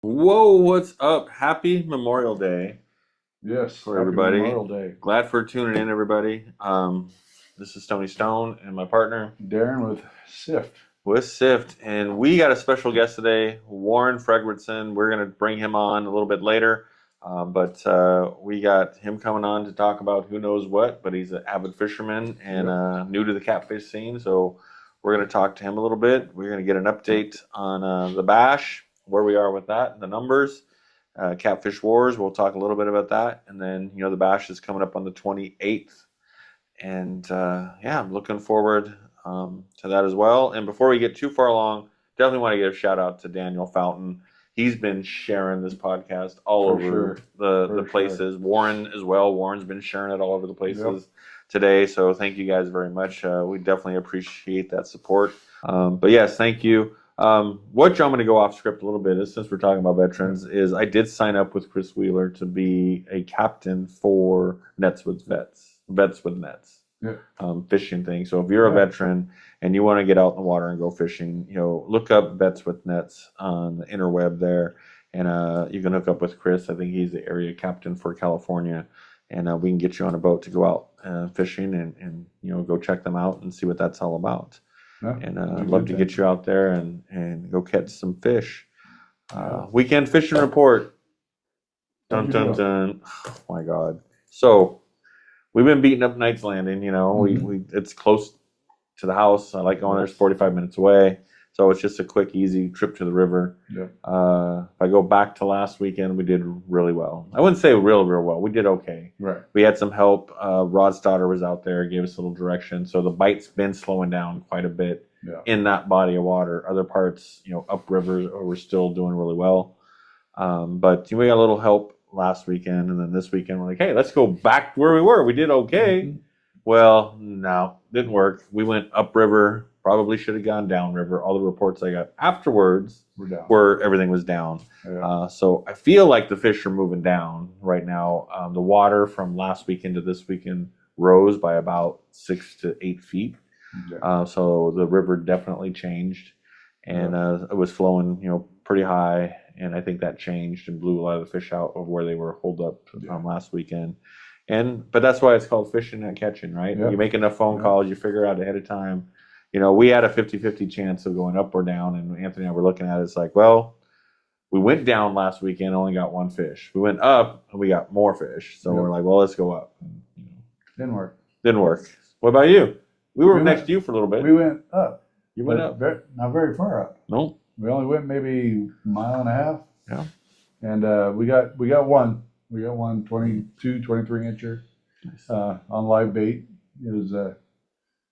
Whoa, what's up? Happy Memorial Day Yes, for happy everybody. Memorial Day. Glad for tuning in, everybody. This is Stoney Stone and my partner Darren with Sift. with Sift, and we got a special guest today, Warren Frederickson. We're going to bring him on a little bit later, but we got him coming on to talk about who knows what, but he's an avid fisherman and new to the catfish scene, so we're going to talk to him a little bit. We're going to get an update on the bash, where we are with that, and the numbers. Catfish Wars, we'll talk a little bit about that. And then, the bash is coming up on the 28th. And yeah, I'm looking forward to that as well. And before we get too far along, definitely want to give a shout out to Daniel Fountain. He's been sharing this podcast all For over sure. the places. Warren as well. Warren's been sharing it all over the places today. So thank you guys very much. We definitely appreciate that support. But yes, thank you. What I'm going to go off script a little bit is, since we're talking about veterans, is I did sign up with Chris Wheeler to be a captain for Nets with Vets with Nets, fishing thing. So if you're a veteran and you want to get out in the water and go fishing, look up Vets with Nets on the interweb there, and you can hook up with Chris. I think he's the area captain for California, and we can get you on a boat to go out fishing and go check them out and see what that's all about. And I'd love to get you out there and go catch some fish. Weekend fishing report. Dun dun dun. Oh my God. So we've been beating up Knight's Landing. We it's close to the house. I like going there. It's 45 minutes away. So it's just a quick, easy trip to the river. If I go back to last weekend, we did really well. I wouldn't say real well. We did okay. Right. We had some help. Rod's daughter was out there, gave us a little direction. So the bite's been slowing down quite a bit in that body of water. Other parts, upriver, we're still doing really well. But we got a little help last weekend, and then this weekend we're like, hey, let's go back where we were. We did okay. Well, no, didn't work. We went upriver. Probably should have gone downriver. All the reports I got afterwards were everything was down. So I feel like the fish are moving down right now. The water from last weekend to this weekend rose by about 6 to 8 feet. So the river definitely changed, and it was flowing, pretty high. And I think that changed and blew a lot of the fish out of where they were holed up last weekend. But that's why it's called fishing and catching, right? You make enough phone calls, you figure out ahead of time. We had a 50-50 chance of going up or down, and Anthony and I were looking at it. It's like, well, we went down last weekend, only got one fish. We went up, and we got more fish. So we're like, well, let's go up. Didn't work. Didn't work. What about you? We were next to you for a little bit. We went up. You went up? Not very far up. No. We only went maybe a mile and a half. Yeah. And we got one. We got one 22, 23 incher on live bait. It was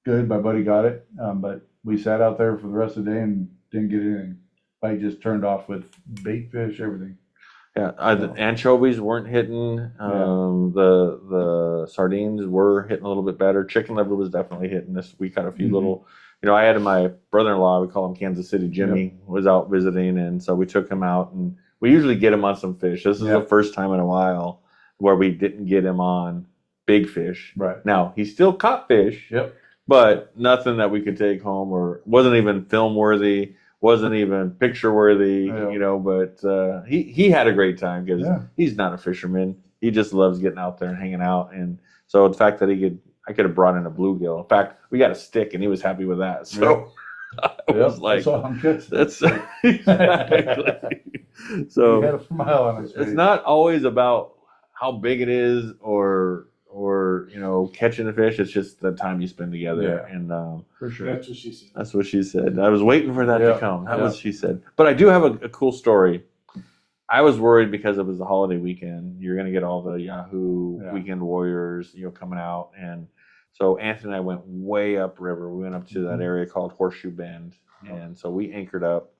good. My buddy got it. But we sat out there for the rest of the day and didn't get anything. Bite just turned off with bait fish, everything. Yeah, the anchovies weren't hitting. The sardines were hitting a little bit better. Chicken liver was definitely hitting this. We caught a few little. I had my brother-in-law. We call him Kansas City Jimmy. Was out visiting, and so we took him out, and we usually get him on some fish. This is the first time in a while where we didn't get him on big fish. Right. Now he still caught fish. But nothing that we could take home, or wasn't even film worthy. Wasn't even picture worthy, but he had a great time because he's not a fisherman. He just loves getting out there and hanging out. And so the fact that I could have brought in a bluegill. In fact, we got a stick and he was happy with that. So I was like, that's exactly. So he had a smile on his face. It's not always about how big it is or catching a fish. It's just the time you spend together. And for sure. That's what she said. That's what she said. I was waiting for that to come. That was what she said. But I do have a cool story. I was worried because it was the holiday weekend. You're going to get all the Yahoo weekend warriors, coming out. And so Anthony and I went way upriver. We went up to that area called Horseshoe Bend. And so we anchored up,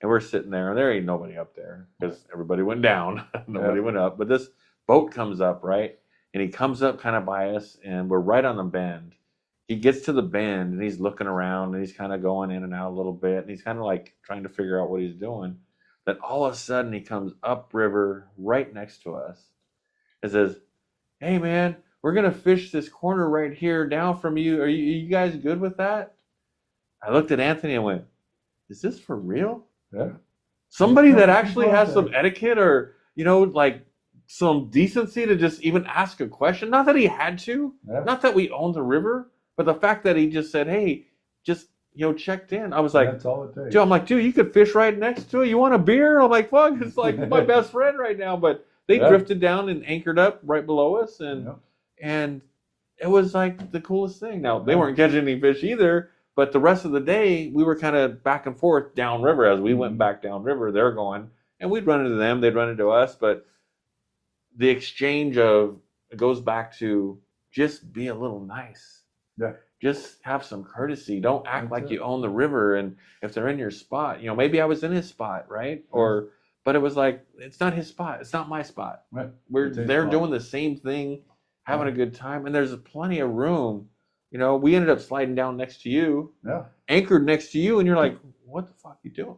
and we're sitting there, and there ain't nobody up there because everybody went down. Nobody went up. But this boat comes up, right? And he comes up kind of by us, and we're right on the bend. He gets to the bend, and he's looking around, and he's kind of going in and out a little bit, and he's kind of like trying to figure out what he's doing. Then all of a sudden, he comes upriver right next to us and says, hey, man, we're going to fish this corner right here down from you. Are you guys good with that? I looked at Anthony and went, is this for real? Yeah. somebody that actually has some etiquette or, like some decency to just even ask a question. Not that he had to, not that we own the river, but the fact that he just said, hey, just, checked in. I was like, that's all it takes. dude, I'm like, dude, you could fish right next to it. You want a beer? I'm like, fuck, it's like my best friend right now. But they drifted down and anchored up right below us, and it was like the coolest thing. Now they weren't catching any fish either, but the rest of the day we were kind of back and forth downriver as we went back downriver. They're going, and we'd run into them, they'd run into us, but the exchange of it goes back to just be a little nice. Yeah. Just have some courtesy. Don't act like you own the river. And if they're in your spot, maybe I was in his spot, right? But it was like, it's not his spot. It's not my spot. Right. They're doing the same thing, having a good time, and there's plenty of room. We ended up sliding down next to you, anchored next to you, and you're like, what the fuck are you doing?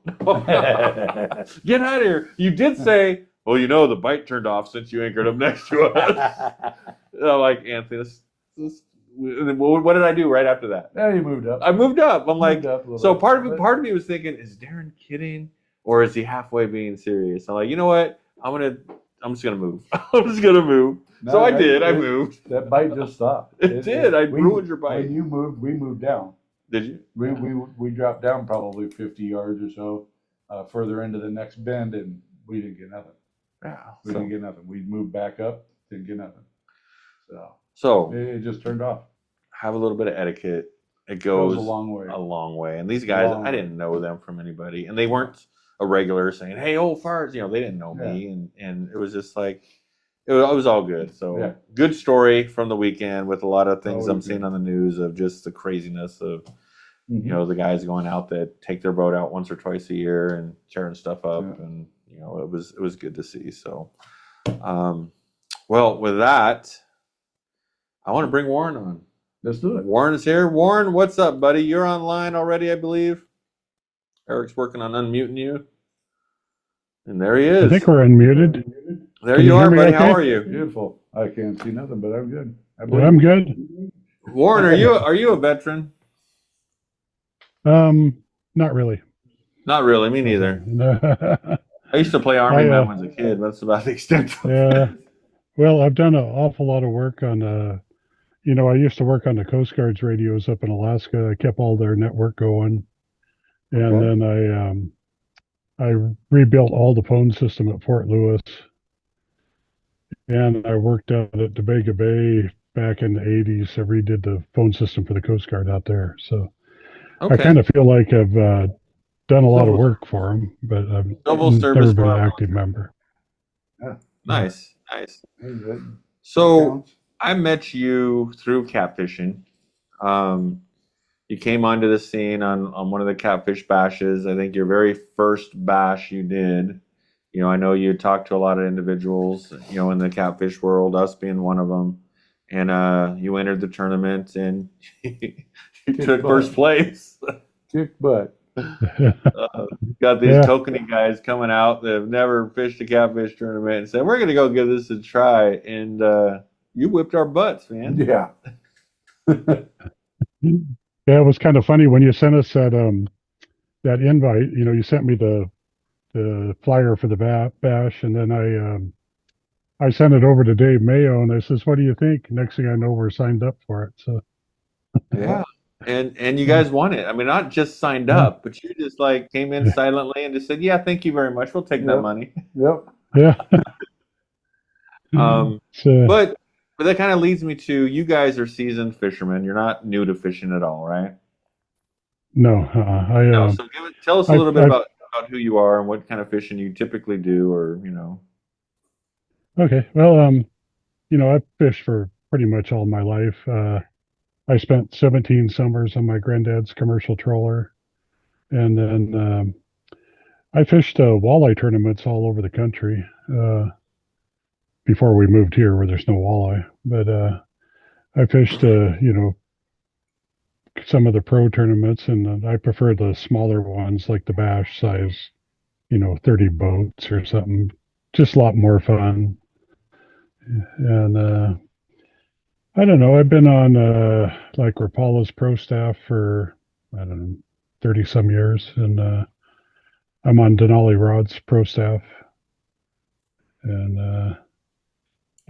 Get out of here. You did say, well, the bite turned off since you anchored up next to us. I'm like, Anthony, what did I do right after that? Yeah, you moved up. I moved up. I'm like, so part of me was thinking, is Darren kidding, or is he halfway being serious? I'm like, you know what? I'm just gonna move. I'm just gonna move. No, so I did. I moved. That bite just stopped. It did. I ruined your bite. When you moved, we moved down. Did you? We dropped down probably 50 yards or so further into the next bend, and we didn't get nothing. Yeah. We didn't get nothing. We moved back up, didn't get nothing. So it just turned off. Have a little bit of etiquette. It goes a long way. A long way. And these guys, I didn't know them from anybody, and they weren't a regular saying, "Hey, old farts," they didn't know me, and it was just like it was all good. So good story from the weekend with a lot of things I'm seeing on the news of just the craziness of the guys going out that take their boat out once or twice a year and tearing stuff up, and it was good to see. So, well, with that, I want to bring Warren on. Let's do it. Warren is here. Warren, what's up, buddy? You're online already, I believe. Eric's working on unmuting you. And there he is. I think we're unmuted. There you are, buddy. How are you? Beautiful. I can't see nothing, but I'm good. I'm good. Warren, are you a veteran? Not really. Not really. Me neither. I used to play Army Man as a kid. That's about the extent of it. Well, I've done an awful lot of work on, I used to work on the Coast Guard's radios up in Alaska. I kept all their network going. And then I rebuilt all the phone system at Fort Lewis. And I worked out at Tobago Bay back in the 80s. I redid the phone system for the Coast Guard out there. So I kind of feel like I've done a lot of work for them, but I've never been an active member. Nice. So I met you through catfishing. You came onto the scene on one of the catfish bashes. I think your very first bash you did. I know you talked to a lot of individuals, in the catfish world, us being one of them. And you entered the tournament and you took first place. Kick butt. Got these tokeny guys coming out that have never fished a catfish tournament and said, we're going to go give this a try. And you whipped our butts, man. Yeah. Yeah, it was kind of funny when you sent us that invite. You sent me the flyer for the bash, and then I sent it over to Dave Mayo, and I says, "What do you think?" Next thing I know, we're signed up for it. So yeah, and you guys won it. I mean, not just signed up, but you just like came in silently and just said, "Yeah, thank you very much. We'll take that money." Yep. Yeah. But that kind of leads me to you guys are seasoned fishermen. You're not new to fishing at all, right? No. No. So tell us a little bit about who you are and what kind of fishing you typically do, or Okay. Well, I've fished for pretty much all my life. I spent 17 summers on my granddad's commercial trawler, and then I fished walleye tournaments all over the country. Before we moved here where there's no walleye. But I fished, some of the pro tournaments, and I prefer the smaller ones like the bash size, 30 boats or something. Just a lot more fun. And I don't know, I've been on like Rapala's pro staff for, 30 some years. And I'm on Denali Rod's pro staff, and I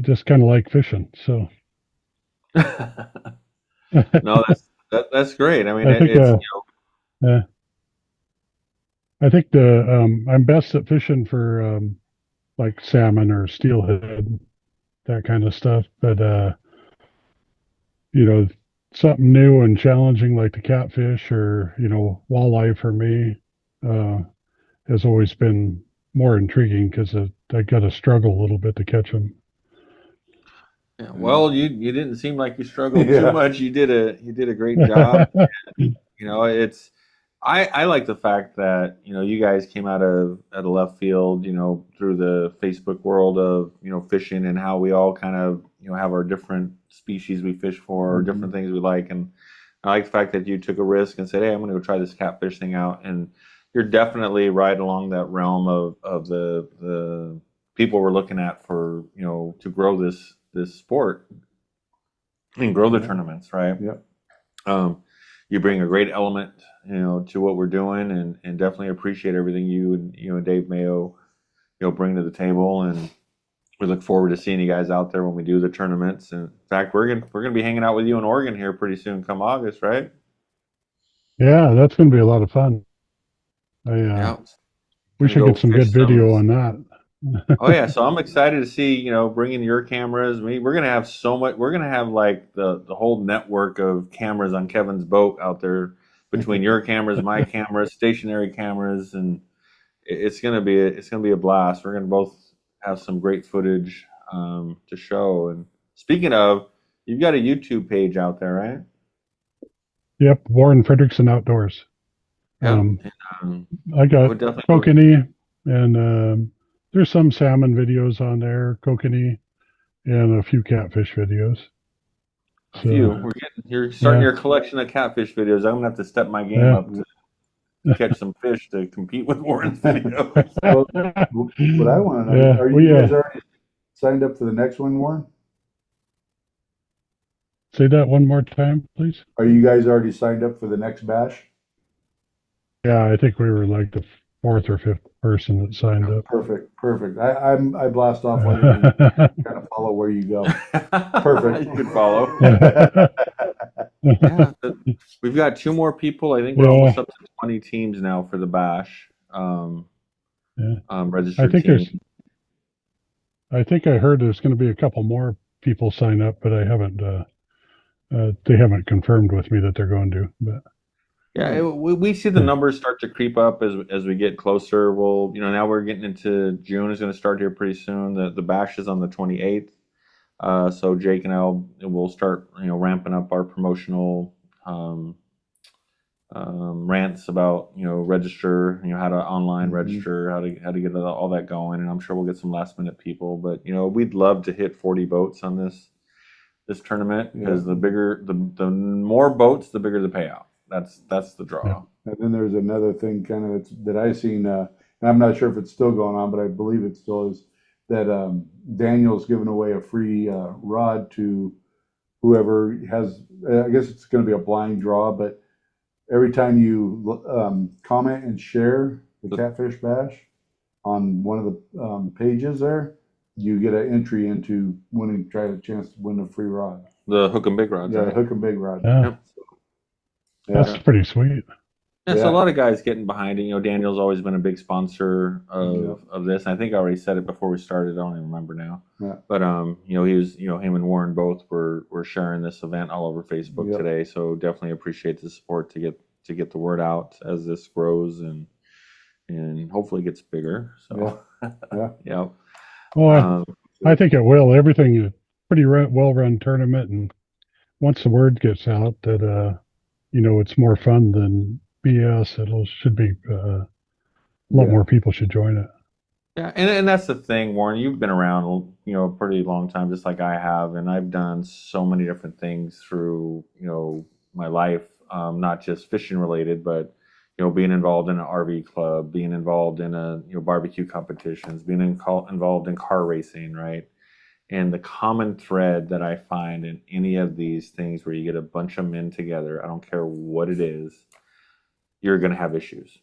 just kind of like fishing. So No, that's great. I mean, I think it's uh, I think the I'm best at fishing for like salmon or steelhead, that kind of stuff. But you know, something new and challenging like the catfish or walleye for me uh, has always been more intriguing because I got to struggle a little bit to catch them. yeah, well, you didn't seem like you struggled too Yeah. much. You did a great job. It's I like the fact that you guys came out of left field, through the Facebook world of fishing and how we all kind of have our different species we fish for or Hmm. different things we like, and I like the fact that you took a risk and said, hey, I'm going to go try this catfish thing out, and you're definitely right along that realm of the people we're looking at for to grow this sport and grow the Yeah. tournaments, right? Yep. Um, you bring a great element, to what we're doing, and definitely appreciate everything you and Dave Mayo, bring to the table. And we look forward to seeing you guys out there when we do the tournaments. And in fact, we're gonna be hanging out with you in Oregon here pretty soon, come August, right? Yeah, that's going to be a lot of fun. I Yeah, we gonna should go get some fish good some. video on that. Oh yeah, so I'm excited to see, bringing your cameras. We're gonna have so much. We're gonna have like the whole network of cameras on Kevin's boat out there between your cameras, my cameras, stationary cameras, and it's gonna be a blast. We're gonna both have some great footage to show. And speaking of, you've got a YouTube page out there, right? Yep, Warren Frederickson Outdoors. Yeah. Um, And, I I got would definitely look kokanee, and there's some salmon videos on there, kokanee, and a few catfish videos. a So few. You're starting yeah, your collection of catfish videos. I'm gonna have to step my game yeah. up to catch some fish to compete with Warren's videos. Well, what I want to know, Yeah, are you we guys already signed up for the next one, Warren? say that one more time, please. Are you guys already signed up for the next bash? Yeah, I think we were like the fourth or fifth person that signed up. Perfect, perfect. I blast off later and kind of follow where you go. Perfect. You could follow. Yeah. Yeah, we've got two more people. I think we're almost Yeah, up to 20 teams now for the bash. yeah. I Registered think team. there's. I think I heard there's going to be a couple more people sign up, but I haven't. They haven't confirmed with me that they're going to. But Yeah, we see the yeah, numbers start to creep up as we get closer. We'll, now we're getting into June is going to start here pretty soon. The bash is on the 28th. So Jake and I will start, ramping up our promotional um, rants about, register, how to online Mhm. register, how to get all that going, and I'm sure we'll get some last minute people. But we'd love to hit 40 boats on this tournament Yeah. because the more boats, the bigger the payout. That's the yeah, draw. And then there's another thing kind of that I seen, and I'm not sure if it's still going on, but I believe it still is, that Daniel's giving away a free rod to whoever has, I guess it's going to be a blind draw, but every time you comment and share the The, Catfish Bash on one of the pages there, you get an entry into winning, try a chance to win a free rod. the hook and big rods, Yeah, the right? hook and big rod. yeah. Yep. Yeah, That's Yeah. pretty sweet. Yeah, so a yeah, lot of guys getting behind it. Daniel's always been a big sponsor yeah, of this. I think I already said it before we started. I don't even remember now. yeah, But he was, him and Warren both were sharing this event all over Facebook yep, today. So definitely appreciate the support to get the word out as this grows and hopefully gets bigger. yeah, So yeah. yeah. Well, Um, I think it will. Everything is pretty well run tournament, and once the word gets out that it's more fun than BS, it'll should be a lot Yeah. more people should join it. Yeah, and that's the thing, Warren. You've been around, a pretty long time, just like I have, and I've done so many different things through, my life, not just fishing related, but being involved in an RV club, being involved in barbecue competitions, being involved in car racing, right? And the common thread that I find in any of these things where you get a bunch of men together, I don't care what it is, you're going to have issues.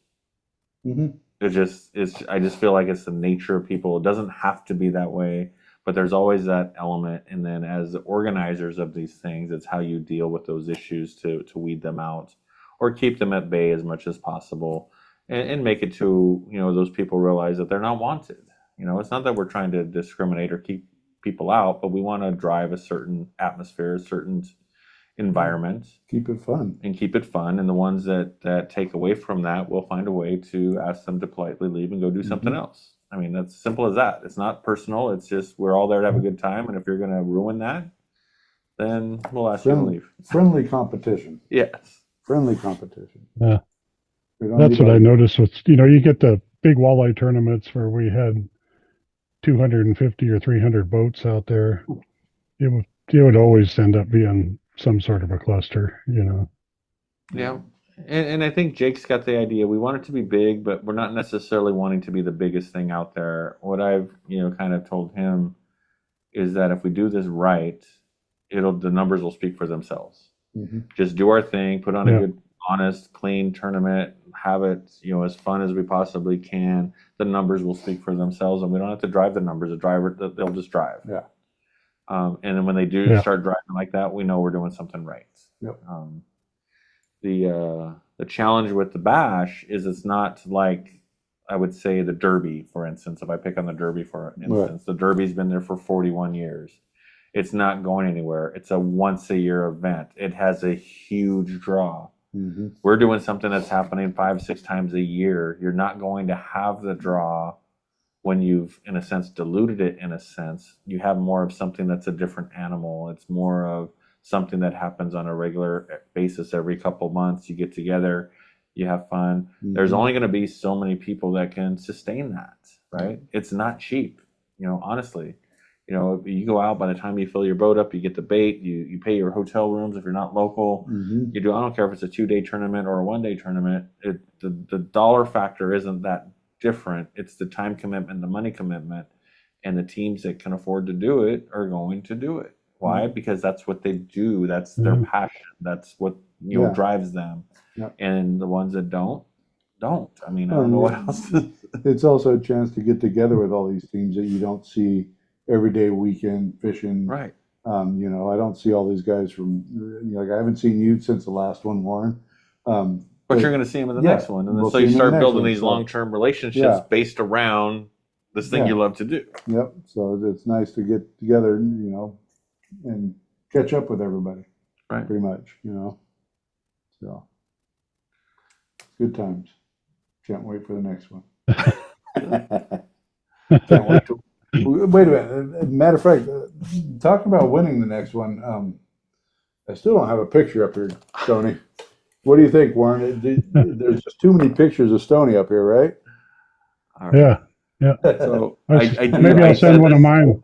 Hmm. I just feel like it's the nature of people. It doesn't have to be that way, but there's always that element. And then as the organizers of these things, it's how you deal with those issues to weed them out or keep them at bay as much as possible and make it to, those people realize that they're not wanted. It's not that we're trying to discriminate or keep people out, but we want to drive a certain atmosphere, a certain environment. Keep it fun. And keep it fun. And the ones that take away from that, we'll find a way to ask them to politely leave and go do something else. I mean, that's simple as that. It's not personal. It's just we're all there to have a good time. And if you're going to ruin that, then we'll ask you to leave. Friendly competition. Yes. Friendly competition. Yeah. That's what I noticed with, you get the big walleye tournaments where we had 250 or 300 boats out there. It would always end up being some sort of a cluster, Yeah. And I think Jake's got the idea. We want it to be big, but we're not necessarily wanting to be the biggest thing out there. What I've, kind of told him is that if we do this right, the numbers will speak for themselves. Mm-hmm. Just do our thing, put on a good, honest, clean tournament, have it, as fun as we possibly can. The numbers will speak for themselves, and we don't have to drive the numbers. They'll just drive. Yeah. And then when they do start driving like that, we know we're doing something right. Yep. The challenge with the bash is it's not like, I would say, the Derby, for instance. If I pick on the Derby, for instance, the Derby's been there for 41 years. It's not going anywhere. It's a once-a-year event. It has a huge draw. Mm-hmm. We're doing something that's happening 5-6 times a year. You're not going to have the draw when you've, in a sense, diluted it. In a sense, you have more of something that's a different animal. It's more of something that happens on a regular basis every couple months. You get together, you have fun. Mm-hmm. There's only going to be so many people that can sustain that, right? It's not cheap, honestly. You go out, by the time you fill your boat up, you get the bait, you pay your hotel rooms if you're not local. Mm-hmm. I don't care if it's a 2-day tournament or a 1-day tournament. The dollar factor isn't that different. It's the time commitment, the money commitment, and the teams that can afford to do it are going to do it. Why? Mm-hmm. Because that's what they do. That's their passion. That's what drives them. Yeah. And the ones that don't. I mean, I don't know what else. It's also a chance to get together with all these teams that you don't see every day, weekend fishing. Right. I don't see all these guys from, like I haven't seen you since the last one, Warren. But you're going to see them in the next one. And then, so you start building these long-term relationships based around this thing you love to do. Yep. So it's nice to get together, and catch up with everybody. Right. Pretty much, So good times. Can't wait for the next one. Can't wait to. Wait a minute. Matter of fact, talking about winning the next one, I still don't have a picture up here, Stoney. What do you think, Warren? There's just too many pictures of Stoney up here, right? Right. Yeah. So maybe I'll send one of mine.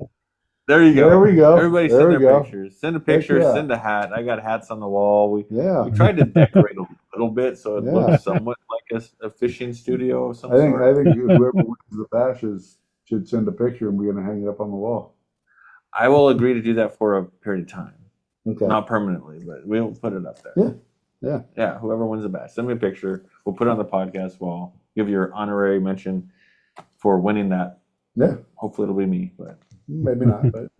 There you go. There we go. Everybody send their pictures. Send a picture. Send a hat. I got hats on the wall. We tried to decorate a little bit so it looks somewhat like a fishing studio of some sort. I think whoever wins the bashes should send a picture, and we're going to hang it up on the wall. I will agree to do that for a period of time. Okay. Not permanently, but we'll put it up there. Yeah. Whoever wins the bash, send me a picture. We'll put it on the podcast wall. Give your honorary mention for winning that. Yeah. Hopefully it'll be me, but maybe not. But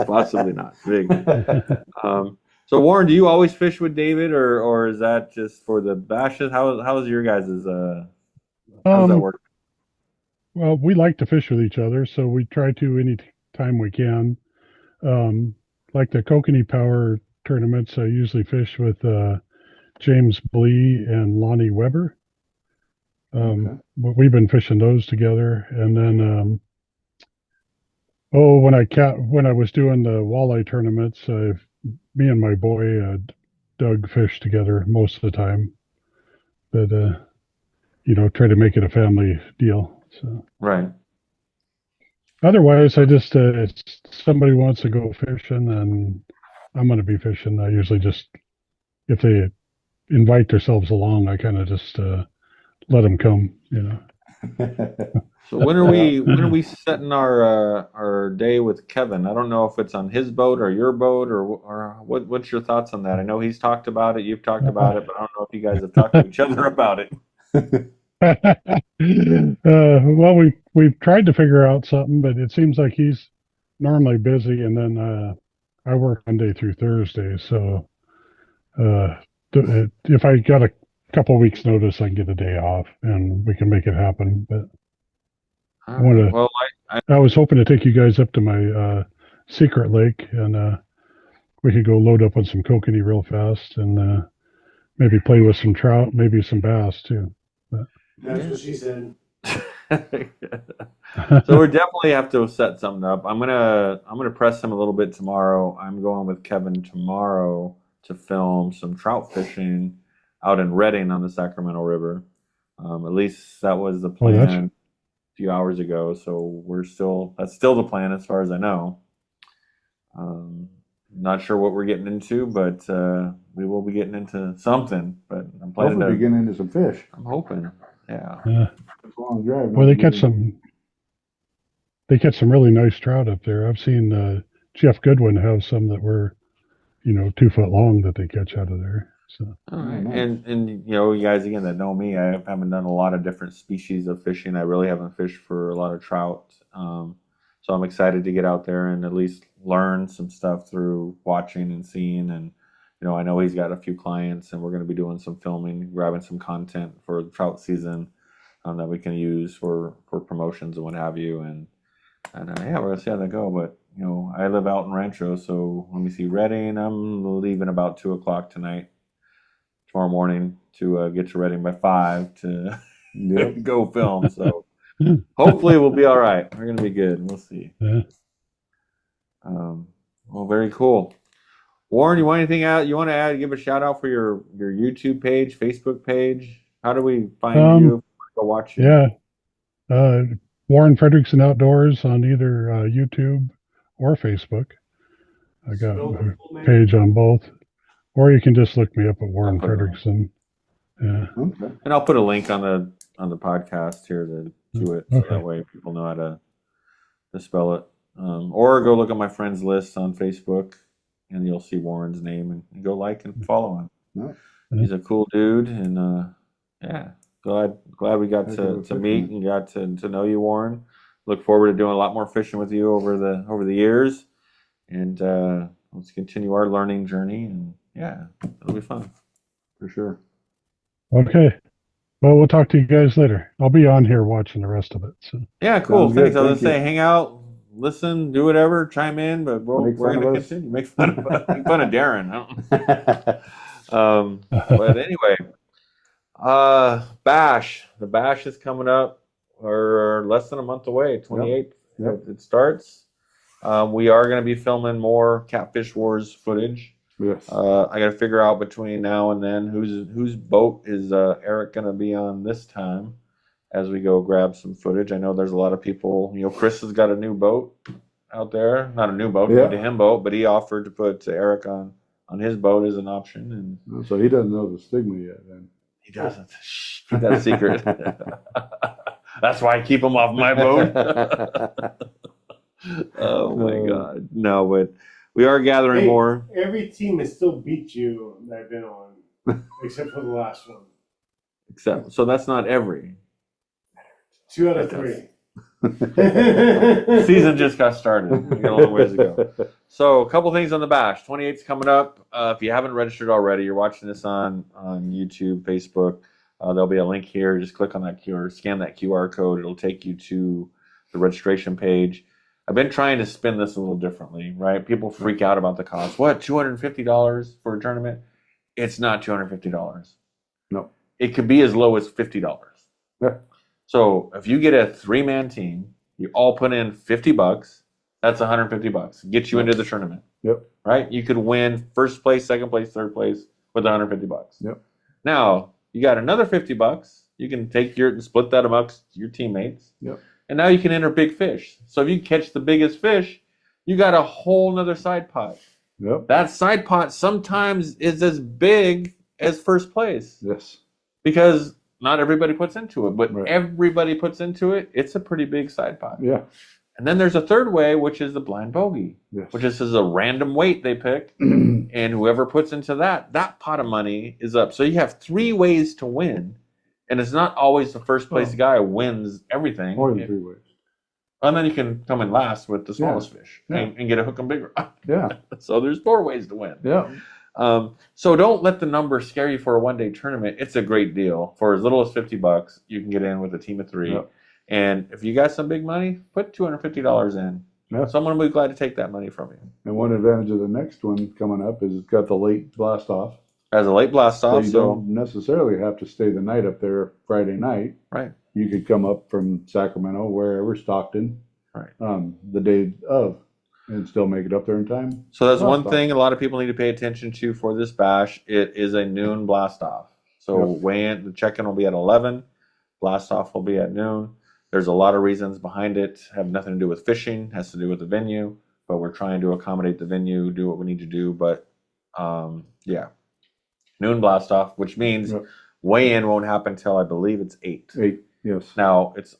possibly not. Big. So Warren, do you always fish with David, or is that just for the bashes? How is your guys' how does that work? Well, we like to fish with each other, so we try to any time we can. Like the Kokanee Power tournaments, I usually fish with James Blee and Lonnie Weber. We've been fishing those together, and then when I was doing the walleye tournaments, me and my boy Doug fished together most of the time, but try to make it a family deal. So right. Otherwise, I just if somebody wants to go fishing, then I'm going to be fishing. I usually just, if they invite themselves along, I kind of just let them come. So when are we setting our day with Kevin? I don't know if it's on his boat or your boat or what's your thoughts on that? I know he's talked about it, you've talked about it, but I don't know if you guys have talked to each other about it. Well, we've tried to figure out something, but it seems like he's normally busy, and then I work Monday through Thursday, so if I got a couple weeks notice, I can get a day off, and we can make it happen. But All I want right. to. Well, I was hoping to take you guys up to my secret lake, and we could go load up on some kokanee real fast, and maybe play with some trout, maybe some bass too. But, That's what she said. so we definitely have to set something up. I'm gonna press him a little bit tomorrow. I'm going with Kevin tomorrow to film some trout fishing out in Redding on the Sacramento River. At least that was the oh, that's plan a few hours ago. So that's still the plan as far as I know. Not sure what we're getting into, but we will be getting into something. But I'm planning Hopefully, to. we get into some fish. I'm hoping. Yeah. It's a long drive. well, they catch some. They catch some really nice trout up there. I've seen Jeff Goodwin have some that were, 2 foot long that they catch out of there. So All right. nice. And you guys again that know me, I haven't done a lot of different species of fishing. I really haven't fished for a lot of trout. So I'm excited to get out there and at least learn some stuff through watching and seeing. And I know he's got a few clients, and we're going to be doing some filming, grabbing some content for the trout season that we can use for promotions and what have you. And yeah, we're gonna see how that go. But I live out in Rancho, so let me see. Reading, I'm leaving about 2 o'clock tomorrow morning to get to Reading by 5 to Yep. go film. So hopefully we'll be all right. We're gonna be good. We'll see. yeah. Well, very cool. Warren, you want anything out? You want to add? Give a shout out for your YouTube page, Facebook page. How do we find you? Go watch you. Yeah. Warren Frederickson Outdoors on either YouTube or Facebook. I got a page on both. Or you can just look me up at Warren Frederickson. Yeah. Okay. And I'll put a link on the podcast here to it, so Okay. that way people know how to spell it. Or go look at my friends list on Facebook, and you'll see Warren's name, and go like and follow him. Nice. He's a cool dude, and yeah, glad we got to meet and got to know you, Warren. Look forward to doing a lot more fishing with you over the years, and let's continue our learning journey. And yeah, it'll be fun For sure. Okay. Well, we'll talk to you guys later. I'll be on here watching the rest of it. So. Yeah, cool. Sounds good. Thanks. I was Thank gonna say, hang out, listen, do whatever, chime in, but we're Make fun gonna of us. continue. Make fun of Darren. But anyway, Bash. The Bash is coming up. We're less than a month away. 28th. Yep. It starts. We are going to be filming more Catfish Wars footage. Yes. I got to figure out between now and then whose boat is Eric going to be on this time as we go grab some footage. I know there's a lot of people. Chris has got a new boat out there. Not a new boat, Yeah. new to him boat, but he offered to put Eric on his boat as an option, and So he doesn't know the stigma yet then. he doesn't. Shh, keep that secret. That's why I keep him off my boat. Oh my God. No, but we are gathering Hey, more. Every team has still beat you that I've been on, except for the last one. So that's not every. 2 out of That does. 3. Season just got started. We got a long ways to go. So a couple things on the Bash. 28's coming up. If you haven't registered already, you're watching this on YouTube, Facebook. There'll be a link here. Just click on that QR, scan that QR code. It'll take you to the registration page. I've been trying to spin this a little differently, right? People freak out about the cost. What, $250 for a tournament? It's not $250. No. It could be as low as $50. Yeah. So if you get a 3-man team, you all put in $50, that's $150. Get you into the tournament. Yep. Right? You could win first place, second place, third place with $150. Yep. Now, you got another $50. You can take and split that amongst your teammates. Yep. And now you can enter big fish. So if you catch the biggest fish, you got a whole nother side pot. Yep. That side pot sometimes is as big as first place Yes. because not everybody puts into it, but Right. everybody puts into it. It's a pretty big side pot. Yeah. And then there's a third way, which is the blind bogey, Yes. which is a random weight they pick, and whoever puts into that pot of money is up. So you have 3 ways to win, And it's not always the first place Oh. guy wins everything. More than 3 ways. And then you can come in last with the smallest fish and get a hook 'em bigger. Yeah. So there's 4 ways to win. Yeah. So don't let the number scare you for a one-day tournament. It's a great deal. For as little as $50, you can get in with a team of 3. Yep. And if you got some big money, put $250 in. Yeah. Someone will be glad to take that money from you. And one advantage of the next one coming up is it's got the late blast off. As a late blast So off, you don't necessarily have to stay the night up there Friday night. Right. You could come up from Sacramento, wherever, Stockton, Right. The day of, and still make it up there in time. So that's Blast one off. thing a lot of people need to pay attention to for this bash. It is a noon blast off. So Yep. weigh-in, the check-in will be at 11. Blast off will be at noon. There's a lot of reasons behind it. Have nothing to do with fishing. Has to do with the venue. But we're trying to accommodate the venue, do what we need to do. But yeah, noon blast off, which means Yep. weigh-in won't happen until I believe it's 8. 8, yes. Now it's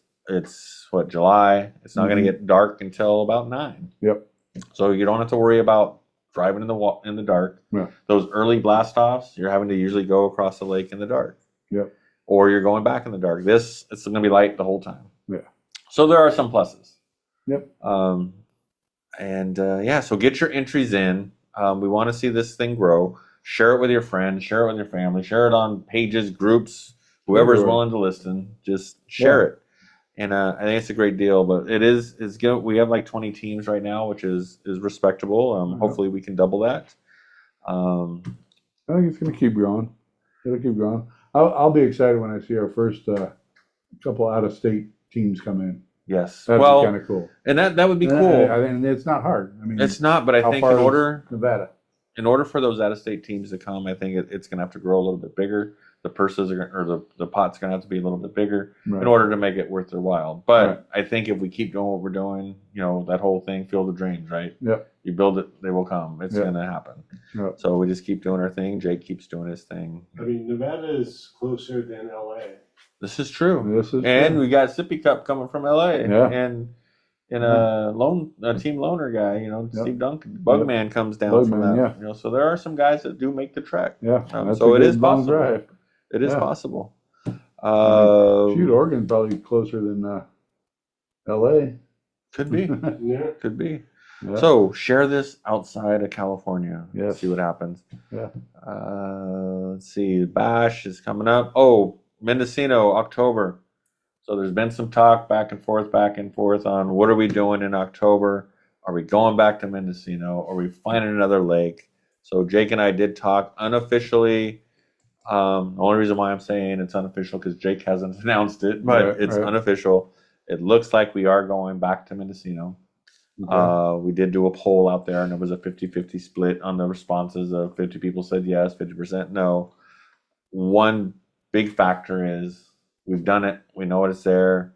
what, July. It's not going to Mhm. get dark until about 9. Yep. So you don't have to worry about driving in the dark. Yeah. Those early blast offs, you're having to usually go across the lake in the dark. Yep. Or you're going back in the dark. It's going to be light the whole time. Yeah. So there are some pluses. Yep. So get your entries in. We want to see this thing grow. Share it with your friends. Share it with your family. Share it on pages, groups, whoever's Enjoy. willing to listen. Just share it. And I think it's a great deal. But it's good. We have like 20 teams right now, which is respectable. Hopefully we can double that. I think it's going to keep growing. It'll keep growing. I'll be excited when I see our first couple out-of-state teams come in. Yes. That'd Well, be kind of cool. and that would be And cool. and it's not hard. I mean, It's not, but I how think far in is order Nevada. for those out-of-state teams to come, I think it's going to have to grow a little bit bigger. The purses the pot's going to have to be a little bit bigger Right. in order to make it worth their while. But Right. I think if we keep doing what we're doing, that whole thing, Field of Dreams, right? Yep. You build it, they will come. It's Yep. going to happen. Yep. So we just keep doing our thing. Jake keeps doing his thing. I mean, Nevada is closer than LA. This is true. This is And true. we got Sippy Cup coming from LA. Yeah. And a team loaner guy, Yep. Steve Duncan. Bugman comes down from Bugman, that. yeah. So there are some guys that do make the trek. Yeah. That's so a it good is long possible. drive. It is Yeah. possible. Shoot, Oregon's probably closer than LA. Could be. Yeah. Could be. Yeah. So share this outside of California. Yes. See what happens. Yeah. Let's see. Bash is coming up. Oh, Mendocino, October. So there's been some talk back and forth on what are we doing in October? Are we going back to Mendocino? Are we finding another lake? So Jake and I did talk unofficially. The only reason why I'm saying it's unofficial because Jake hasn't announced it, but Right, it's right. unofficial. It looks like we are going back to Mendocino. Okay. We did do a poll out there, and there was a 50-50 split on the responses. Of 50 people said yes, 50% no. One big factor is we've done it. We know it's there.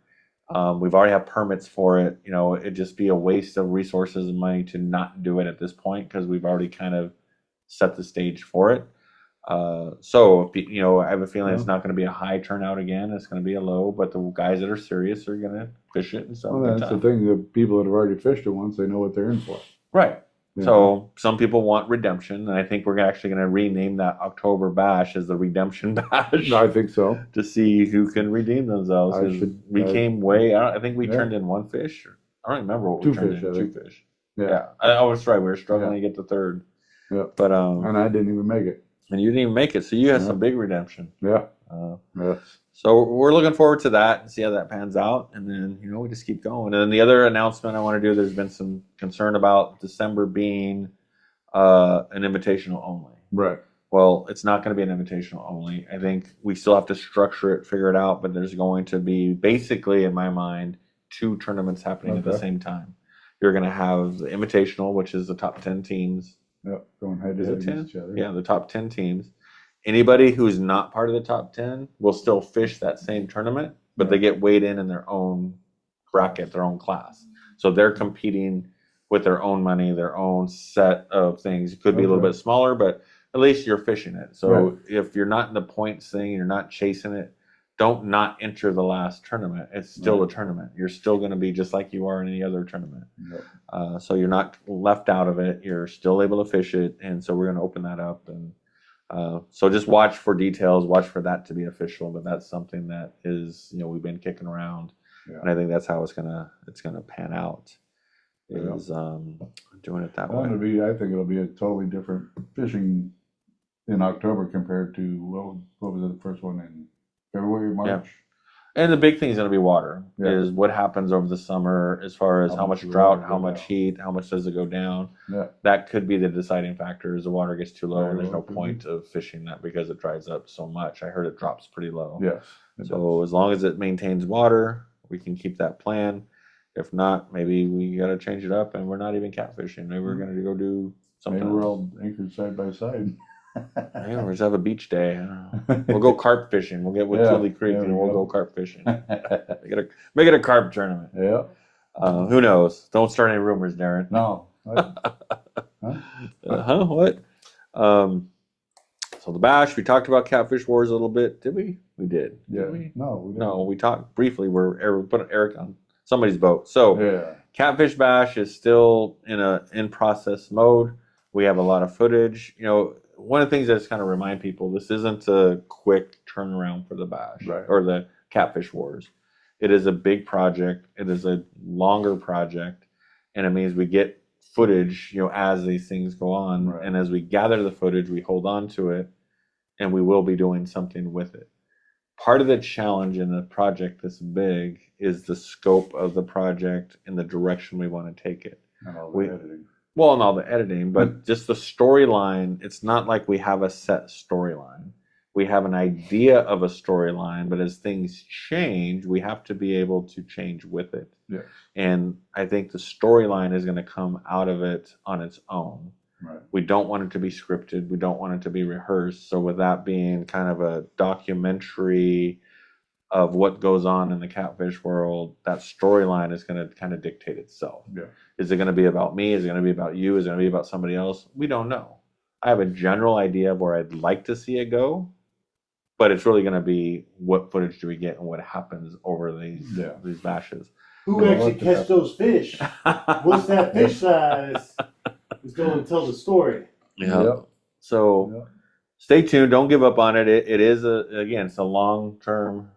We've already have permits for it. It'd just be a waste of resources and money to not do it at this point because we've already kind of set the stage for it. So I have a feeling it's not going to be a high turnout again. It's going to be a low, but the guys that are serious are going to fish it and stuff. Well, that's the thing. The people that have already fished it once, they know what they're in for. Right. Yeah. So some people want redemption, and I think we're actually going to rename that October bash as the Redemption Bash I think so. to see who can redeem themselves. I 'Cause should- we I- came way. I think we Yeah. turned in one fish. I don't remember what we Two turned fish, in. I Two think. fish. Yeah. I was right. We were struggling to get the third. Yeah. But And I didn't even make it. and you didn't even make it, so you had Yeah. some big redemption. Yeah. Yes. So we're looking forward to that and see how that pans out. And then, we just keep going. And then the other announcement I want to do, there's been some concern about December being an invitational only. Right. Well, it's not going to be an invitational only. I think we still have to structure it, figure it out, but there's going to be basically, in my mind, 2 tournaments happening at the Okay. same time. You're going to have the invitational, which is the top 10 teams. Yep. Going head to Is head it 10? against each other. Yeah, the top 10 teams. Anybody who's not part of the top 10 will still fish that same tournament, but they get weighed in their own bracket, their own class. So they're competing with their own money, their own set of things. It could be a little Okay. bit smaller, but at least you're fishing it. So Right. if you're not in the points thing, you're not chasing it, don't not enter the last tournament. It's still Right. a tournament. You're still going to be just like you are in any other tournament. Yep. So you're not left out of it. You're still able to fish it. And so we're going to open that up. And So just watch for details, watch for that to be official, but that's something that is, we've been kicking around, and I think that's how it's gonna pan out. Is doing it that way. I think it'll be a totally different fishing in October compared to what was the first one in February, March? Yeah. And the big thing is going to be water. Yeah. Is what happens over the summer as far as how much drought, how much heat, how much does it go down. Yeah. That could be the deciding factor. Is the water gets too low, and there's no Could point of fishing that because it dries up so much. I heard it drops pretty low. Yes. So as long as it maintains water, we can keep that plan. If not, maybe we got to change it up, and we're not even catfishing. Maybe we're going to go do something. Maybe we're all anchored side by side. Yeah, we'll just have a beach day. I don't know. We'll go carp fishing. We'll get with Tilly Creek, and we'll go carp fishing. Make it a carp tournament. Yeah. Who knows? Don't start any rumors, Darren. No. What? So the bash, we talked about Catfish Wars a little bit. Did we? We did. Yeah. Did we? No, we didn't. No, we talked briefly. We put Eric on somebody's boat. So Catfish Bash is still in process mode. We have a lot of footage. One of the things that's kind of remind people, this isn't a quick turnaround for the bash or the Catfish Wars. It is a big project. It is a longer project, and it means we get footage, as these things go on. Right. And as we gather the footage, we hold on to it, and we will be doing something with it. Part of the challenge in a project this big is the scope of the project and the direction we want to take it. And all the editing. Well, and all the editing, but just the storyline, it's not like we have a set storyline. We have an idea of a storyline, but as things change, we have to be able to change with it. Yeah. And I think the storyline is going to come out of it on its own. Right. We don't want it to be scripted. We don't want it to be rehearsed. So with that being kind of a documentary of what goes on in the catfish world, that storyline is going to kind of dictate itself. Yeah. Is it going to be about me? Is it going to be about you? Is it going to be about somebody else? We don't know. I have a general idea of where I'd like to see it go, but it's really going to be what footage do we get and what happens over these bashes. Who actually catch those fish? What's that fish size? Is going to tell the story. Yeah. Yep. So stay tuned. Don't give up on it. It is it's a long-term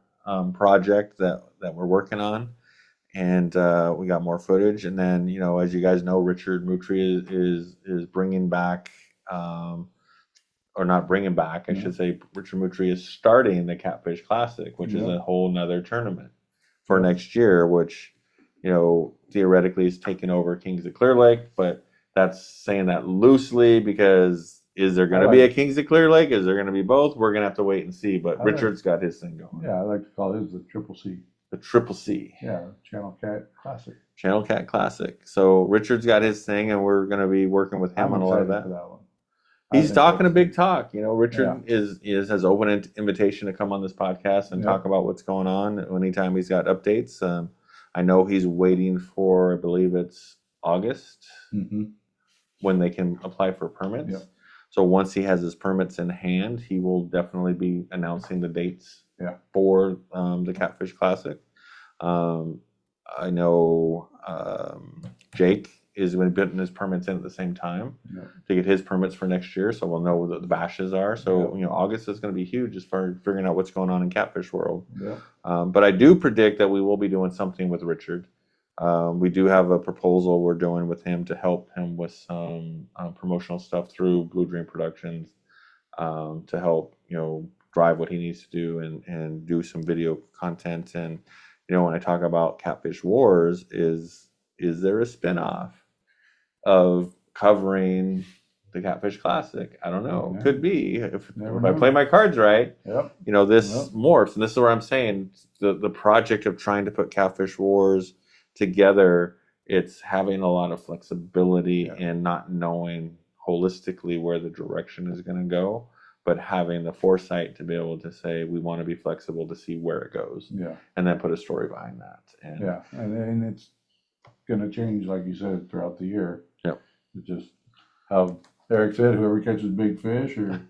project that we're working on, and we got more footage. And then as you guys know, Richard Mutri is bringing back, or not bringing back, I should say. Richard Mutri is starting the Catfish Classic, which is a whole nother tournament for next year, which theoretically is taking over Kings of Clear Lake, but that's saying that loosely because. Is there going to be a Kings of Clear Lake? Is there going to be both? We're going to have to wait and see. But Richard's got his thing going. Yeah, I like to call his the Triple C. The Triple C. Yeah, Channel Cat Classic. Channel Cat Classic. So Richard's got his thing, and we're going to be working with him on a lot of that. For that one. He's talking a big talk. Richard has open invitation to come on this podcast and talk about what's going on anytime he's got updates. I know he's waiting for, I believe it's August, when they can apply for permits. Yep. So once he has his permits in hand, he will definitely be announcing the dates for the Catfish Classic. I know Jake is going to be putting his permits in at the same time to get his permits for next year. So we'll know what the bashes are. So August is going to be huge as far as figuring out what's going on in catfish world. Yeah. But I do predict that we will be doing something with Richard. We do have a proposal we're doing with him to help him with some promotional stuff through Blue Dream Productions to help drive what he needs to do and do some video content. And when I talk about Catfish Wars, is there a spinoff of covering the Catfish Classic? I don't know. Could be if I play my cards right. Yep. This morphs, and this is where I'm saying the project of trying to put Catfish Wars together, it's having a lot of flexibility and not knowing holistically where the direction is going to go, but having the foresight to be able to say we want to be flexible to see where it goes, and then put a story behind that. And it's going to change, like you said, throughout the year. It's just how Eric said, whoever catches big fish or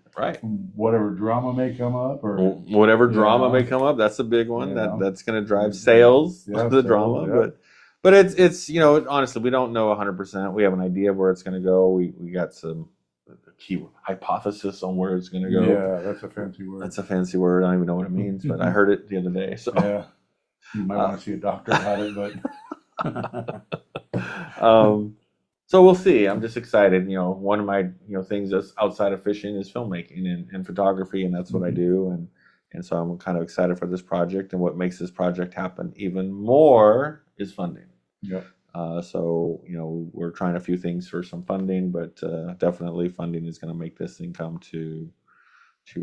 whatever drama may come up, or whatever drama may come up. That's a big one. That's going to drive sales. The drama, but it's honestly, we don't know 100%. We have an idea of where it's going to go. We got some hypothesis on where it's going to go. Yeah, that's a fancy word. That's a fancy word. I don't even know what it means, but I heard it the other day. So Yeah, you might want to see a doctor about it, but so we'll see. I'm just excited. One of my things that's outside of fishing is filmmaking and photography, and that's what I do. And so I'm kind of excited for this project. And what makes this project happen even more is funding. yeah, So we're trying a few things for some funding, but definitely funding is going to make this thing come to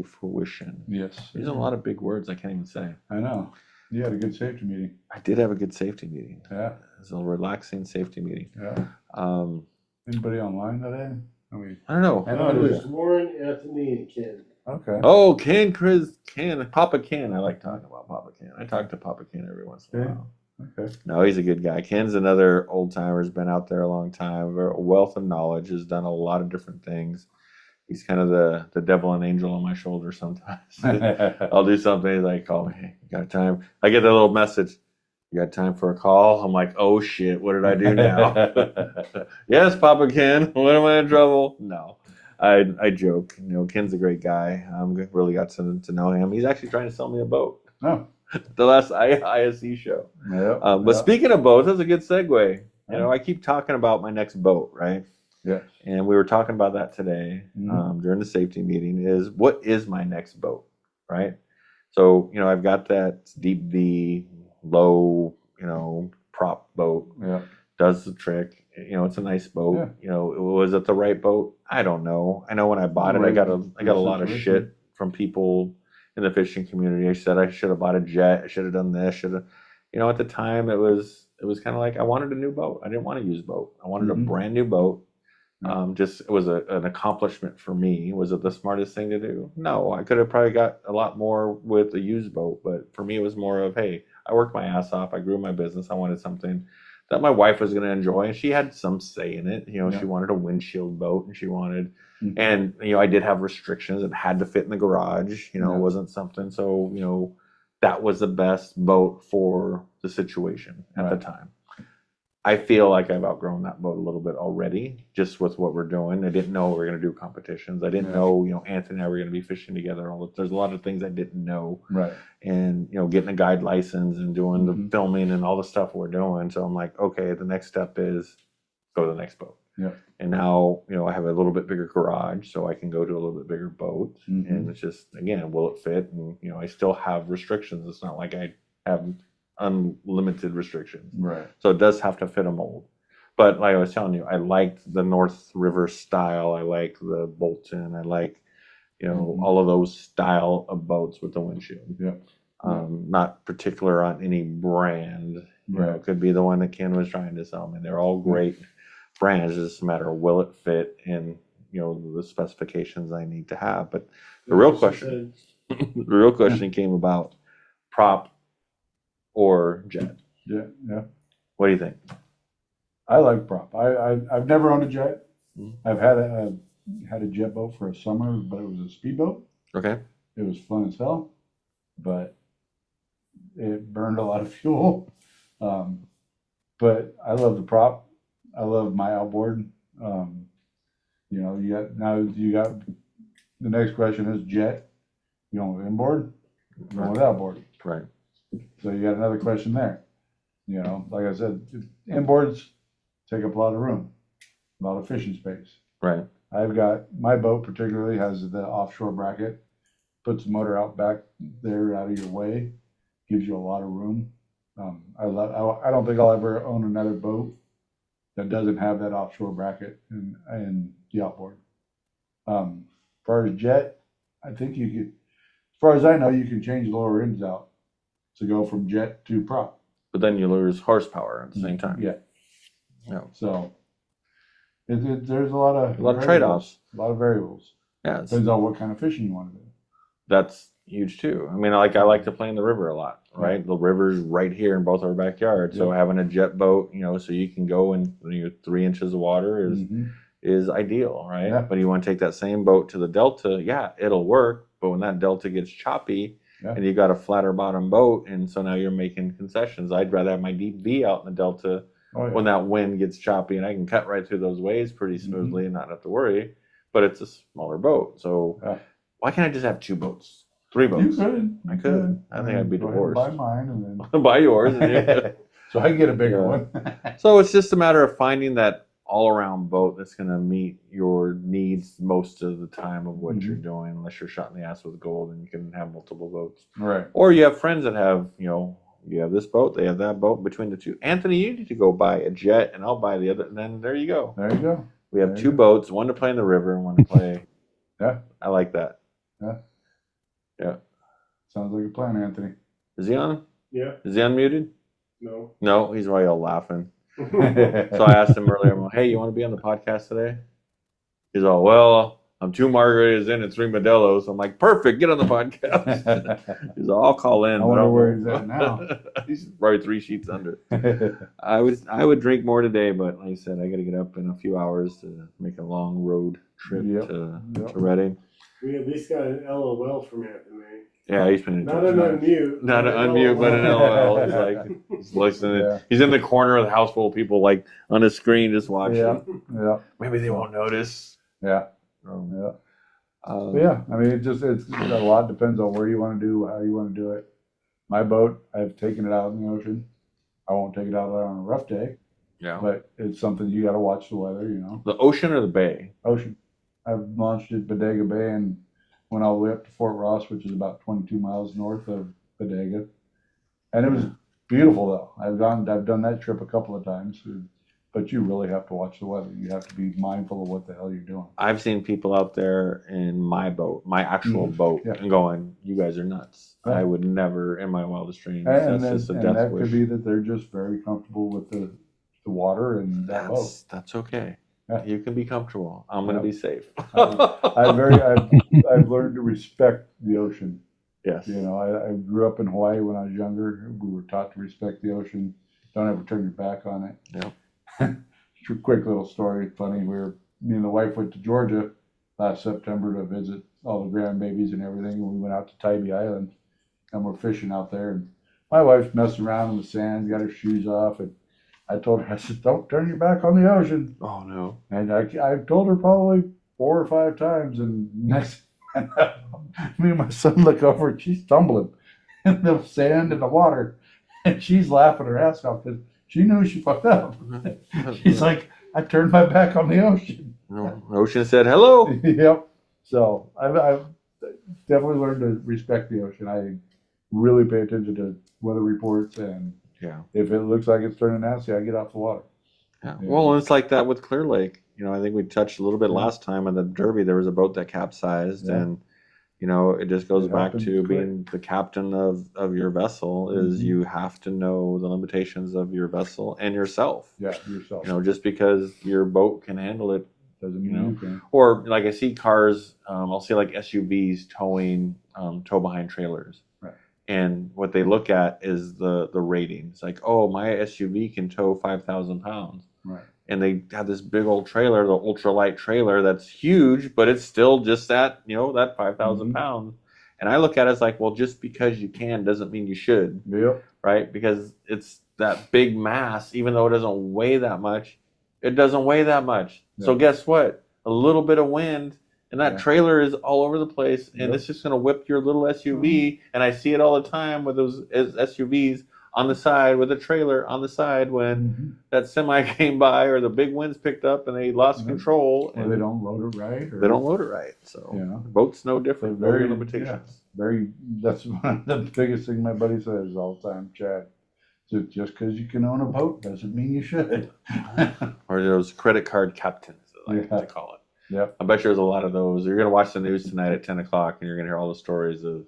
fruition. yes. There's a lot of big words I can't even say. I know. You had a good safety meeting. I did have a good safety meeting. Yeah, It was a relaxing safety meeting. yeah. Um, Anybody online today? I don't know. I know It it was is. Warren, Anthony, and Ken. Okay. Oh, Papa Ken. I like talking about Papa Ken. I talk to Papa Ken every once in a Okay. while. Okay. No, he's a good guy. Ken's another old timer, has been out there a long time, a wealth of knowledge, has done a lot of different things. He's kind of the devil and angel on my shoulder sometimes. I'll do something, he's like, call me, hey, you got time? I get that little message, you got time for a call? I'm like, oh shit, what did I do now? Yes, Papa Ken, when am I in trouble? No. I joke. Ken's a great guy. I'm really got to know him. He's actually trying to sell me a boat. Oh, The last ISE show. yeah. But speaking of boats, that's a good segue. Yeah. I keep talking about my next boat, right? Yes. And we were talking about that today during the safety meeting. Is what is my next boat, right? So I've got that deep V, low, prop boat. Yeah. Does the trick. It's a nice boat. Yeah. Was it the right boat? I don't know. I know when I bought it, I got a lot of shit from people in the fishing community. I said I should have bought a jet. I should have done this. Should have, at the time it was kind of like I wanted a new boat. I didn't want a used boat. I wanted a brand new boat. Just it was an accomplishment for me. Was it the smartest thing to do? No, I could have probably got a lot more with a used boat, but for me it was more of, hey, I worked my ass off. I grew my business. I wanted something that my wife was going to enjoy, and she had some say in it. She wanted a windshield boat, and she wanted, and I did have restrictions. It had to fit in the garage. It wasn't something. So that was the best boat for the situation at the time. I feel like I've outgrown that boat a little bit already, just with what we're doing. I didn't know we were going to do competitions. I didn't know, Anthony and I were going to be fishing together. There's a lot of things I didn't know. Right. And, getting a guide license and doing the filming and all the stuff we're doing. So I'm like, okay, the next step is go to the next boat. Yeah. And now, I have a little bit bigger garage, so I can go to a little bit bigger boat. And it's just, again, will it fit? And, I still have restrictions. It's not like I have unlimited restrictions. Right. So it does have to fit a mold. But like I was telling you, I liked the North River style. I like the Bolton. I like, all of those style of boats with the windshield. Yeah. Not particular on any brand. It could be the one that Ken was trying to sell me. They're all great brands. It's just a matter of will it fit in, the specifications I need to have. But the real question, came about prop or jet. Yeah. Yeah. What do you think? I like prop. I've never owned a jet. I've had a jet boat for a summer, but it was a speedboat. Okay. It was fun as hell, but it burned a lot of fuel. But I love the prop. I love my outboard. You got the next question is jet. You going with inboard? You going with outboard? Right. So you got another question there. Like I said, inboards take up a lot of room, a lot of fishing space. Right. I've got my boat particularly has the offshore bracket, puts the motor out back there out of your way, gives you a lot of room. I don't think I'll ever own another boat that doesn't have that offshore bracket and the outboard. As far as jet, I think you could, as far as I know, you can change the lower ends out to go from jet to prop. But then you lose horsepower at the same time. Yeah. Yeah. So there's a lot of trade-offs. A lot of variables. Yeah. Depends on what kind of fishing you want to do. That's huge too. I mean, I like to play in the river a lot, right? The river's right here in both our backyards. So having a jet boat, so you can go in 3 inches of water is ideal, right? Yeah. But you want to take that same boat to the Delta, it'll work. But when that Delta gets choppy and you got a flatter bottom boat, and so now you're making concessions. I'd rather have my deep V out in the Delta when that wind gets choppy and I can cut right through those waves pretty smoothly and not have to worry. but it's a smaller boat. So why can't I just have 2 boats, 3 You boats? could. I could. I think I'd be Go ahead and divorced. buy mine and then. Buy yours. And So I can get a bigger Yeah. one. So it's just a matter of finding that all-around boat that's going to meet your needs most of the time of what you're doing. Unless you're shot in the ass with gold, and you can have multiple boats. Right. Or you have friends that have, you have this boat, they have that boat. Between the two, Anthony, you need to go buy a jet, and I'll buy the other. And then there you go. There you go. We have 2 boats, one to play in the river and one to play. Yeah. I like that. Yeah. Sounds like a plan, Anthony. Is he on? Yeah. Is he unmuted? No. No, he's probably all laughing. So I asked him earlier, I'm like, hey, you want to be on the podcast today? He's all, well, I'm 2 margaritas in and 3 Modelo's. I'm like, perfect, get on the podcast. He's all, I'll call in. I wonder where he's at now. He's probably 3 sheets under. I would drink more today, but like I said, I got to get up in a few hours to make a long road trip to Reading. We at least got an LOL from Anthony. Yeah, he's been Not an unmute. Not an unmute, but an LOL. It's like he's listening. Yeah. He's in the corner of the house full of people, like on his screen, just watching. Yeah. Maybe they won't notice. Yeah. Um, I mean, it's a lot depends on where you want to do, how you want to do it. My boat, I've taken it out in the ocean. I won't take it out on a rough day, Yeah. but it's something you got to watch the weather, The ocean or the bay? Ocean. I've launched at Bodega Bay and went all the way up to Fort Ross, which is about 22 miles north of Bodega. And it was beautiful though. I've done that trip a couple of times, but you really have to watch the weather. You have to be mindful of what the hell you're doing. I've seen people out there in my boat, my actual boat, and going, "You guys are nuts." Yeah. I would never, in my wildest dreams. And That's just a that death wish. could be that they're just very comfortable with the water and that boat. That's okay. Yeah. You can be comfortable. I'm going to be safe. I've learned to respect the ocean. Yes. I grew up in Hawaii when I was younger. We were taught to respect the ocean. Don't ever turn your back on it. Yeah. Quick little story, funny. Me and the wife went to Georgia last September to visit all the grandbabies and everything. And we went out to Tybee Island and we're fishing out there. And my wife's messing around in the sand, got her shoes off, and I told her, I said, don't turn your back on the ocean. Oh, no. And I told her probably 4 or 5 times. And next, me and my son look over and she's tumbling in the sand and the water. And she's laughing her ass off because she knew she fucked up. She's like, I turned my back on the ocean. No, the ocean said hello. Yep. So I've definitely learned to respect the ocean. I really pay attention to weather reports, and if it looks like it's turning nasty, I get off the water. Yeah. Well, it's like that with Clear Lake. I think we touched a little bit last time on the Derby. There was a boat that capsized, and it just goes back to being the captain of your vessel. Is you have to know the limitations of your vessel and yourself. Yeah, yourself. Just because your boat can handle it doesn't mean you can. Or like I see cars, I'll see like SUVs towing tow behind trailers. Right. And what they look at is the ratings. Like, oh, my SUV can tow 5,000 pounds. Right. And they have this big old trailer, the ultralight trailer that's huge, but it's still just that, that 5,000 pounds. And I look at it as like, well, just because you can doesn't mean you should. Yep. Right? Because it's that big mass, even though it doesn't weigh that much, it doesn't weigh that much. Yep. So guess what? A little bit of wind and that trailer is all over the place, and it's just going to whip your little SUV. And I see it all the time with those SUVs on the side with a trailer on the side when that semi came by or the big winds picked up and they lost control. Or and they don't load it right. Or, they don't load it right. So the boat's no different. Very limitations. That's one of the biggest thing my buddy says all the time, Chad. So just because you can own a boat doesn't mean you should. Or those credit card captains, like they call it. Yep. I bet you there's a lot of those. You're going to watch the news tonight at 10 o'clock and you're going to hear all the stories of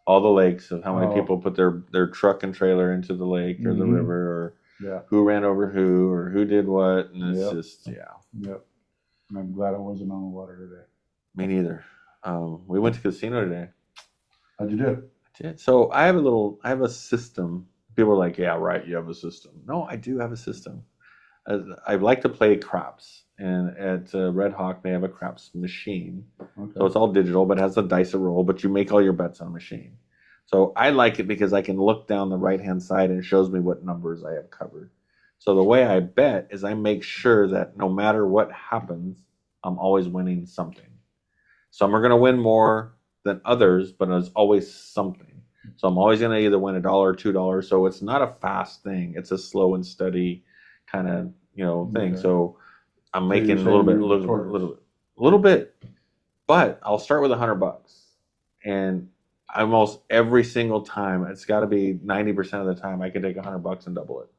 all the lakes, of how many people put their truck and trailer into the lake or the river, or who ran over who, or who did what. And it's just, Yep. And I'm glad I wasn't on the water today. Me neither. We went to casino today. How'd you do? I did. So I have a system. People are like, yeah, right, you have a system. No, I do have a system. I like to play craps. And at Red Hawk, they have a craps machine. Okay. So it's all digital, but it has a dice roll, but you make all your bets on a machine. So I like it because I can look down the right-hand side and it shows me what numbers I have covered. So the way I bet is I make sure that no matter what happens, I'm always winning something. Some are going to win more than others, but it's always something. So I'm always going to either win $1 or $2. So it's not a fast thing. It's a slow and steady kind of, thing. Okay. So I'm So making you're a little bit, saying you're the a little bit, but I'll start with $100, and almost every single time, it's got to be 90% of the time, I can take $100 and double it.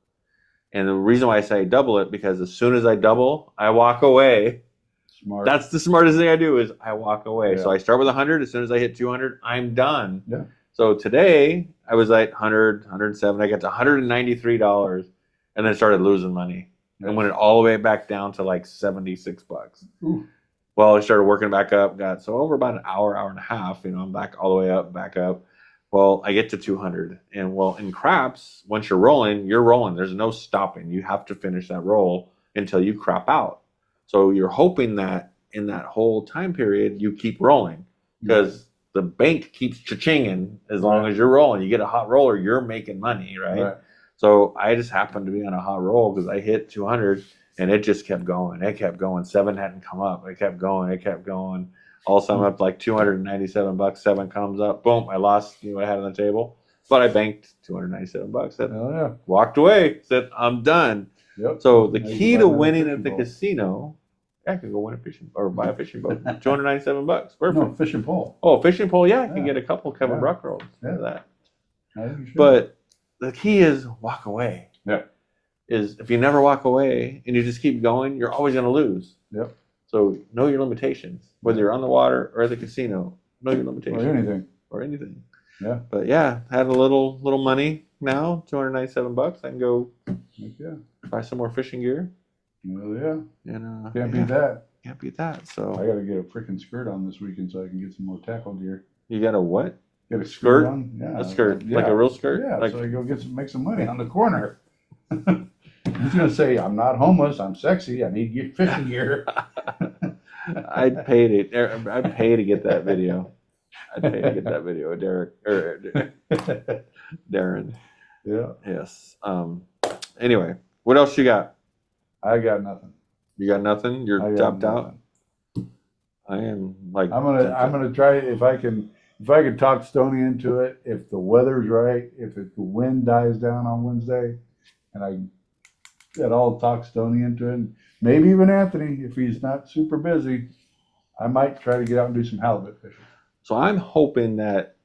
And the reason why I say double it, because as soon as I double, I walk away. Smart. That's the smartest thing I do is I walk away. Yeah. So I start with 100. As soon as I hit 200, I'm done. Yeah. So today I was at 100, 107. I got to $193 and then started losing money. Yeah. And went all the way back down to like $76. Ooh. Well, I started working back up. So over about an hour, hour and a half, I'm back all the way up, back up. Well, I get to 200. And well, in craps, once you're rolling, you're rolling. There's no stopping. You have to finish that roll until you crap out. So you're hoping that in that whole time period, you keep rolling because the bank keeps cha-chinging as long as you're rolling. You get a hot roller, you're making money, right? So I just happened to be on a hot roll because I hit 200 and it just kept going. It kept going. 7 hadn't come up. It kept going. It kept going. All of a sudden, I'm up to like $297. 7 comes up. Boom! I lost what I had on the table, but I banked $297. Said, walked away. Said, I'm done. Yep. So the key to winning at the casino, I could go win a fishing or buy a fishing boat. $297. Perfect. No, fishing pole. Oh, fishing pole. Yeah, I can get a couple Kevin Bruck rolls. Yeah. That. I think you should. But the key is walk away. Yeah. Is if you never walk away and you just keep going, you're always going to lose. Yep. So know your limitations. Whether you're on the water or at the casino, know your limitations. Or anything. Yeah. But yeah, had a little money now, $297. I can go buy some more fishing gear. Well, yeah. And Can't beat that. Can't beat that. So I got to get a freaking skirt on this weekend so I can get some more tackle gear. You got a what? Get a skirt on? Yeah. A skirt, like a real skirt. Yeah. Like, so I go make some money on the corner. He's gonna say I'm not homeless. I'm sexy. I need to get fishing gear. I'd pay to get that video. I'd pay to get that video, Darren. Yeah. Yes. Anyway, what else you got? I got nothing. You got nothing? You're tapped out? I am like I'm gonna try if I can talk Stoney into it, if the weather's right, if the wind dies down on Wednesday, and I get all talk Stoney into it, and maybe even Anthony, if he's not super busy, I might try to get out and do some halibut fishing. So I'm hoping that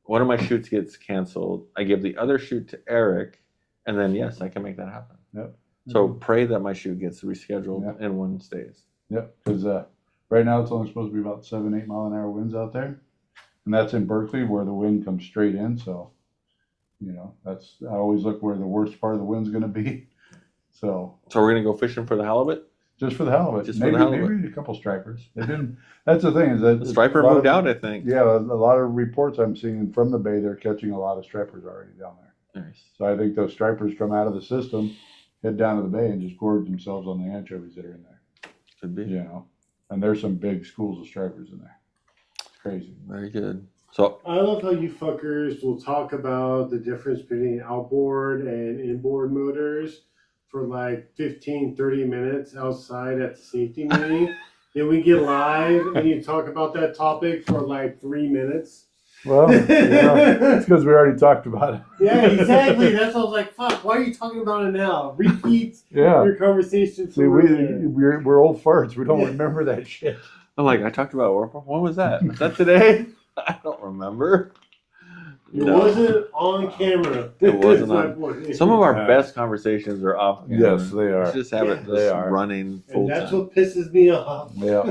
one of my shoots gets canceled. I give the other shoot to Eric, and then yes, I can make that happen. Yep. So pray that my shoot gets rescheduled and one stays. Yep. Because right now it's only supposed to be about 7-8 mile an hour winds out there, and that's in Berkeley where the wind comes straight in. So, I always look where the worst part of the wind's going to be. So we're gonna go fishing for the halibut. Just for the halibut. Just for the halibut. Maybe a couple stripers. They didn't. That's the thing is that the striper moved out. I think. Yeah, a lot of reports I'm seeing from the bay, they're catching a lot of stripers already down there. Nice. So I think those stripers come out of the system, head down to the bay, and just gorge themselves on the anchovies that are in there. Could be. And there's some big schools of stripers in there. It's crazy. Very good. So I love how you fuckers will talk about the difference between outboard and inboard motors for like 15, 30 minutes outside at the safety meeting. Then we get live and you talk about that topic for like 3 minutes. Well, it's because we already talked about it. Yeah, exactly. That's why I was like, fuck, why are you talking about it now? Repeat your conversation. See, we're old farts. We don't remember that shit. I'm like, I talked about when was that? Was that today? I don't remember. It wasn't on camera. It wasn't on. Some of our best conversations are off camera. Yes, they are. Let's just have it running full and that's time. what pisses me off. Yeah.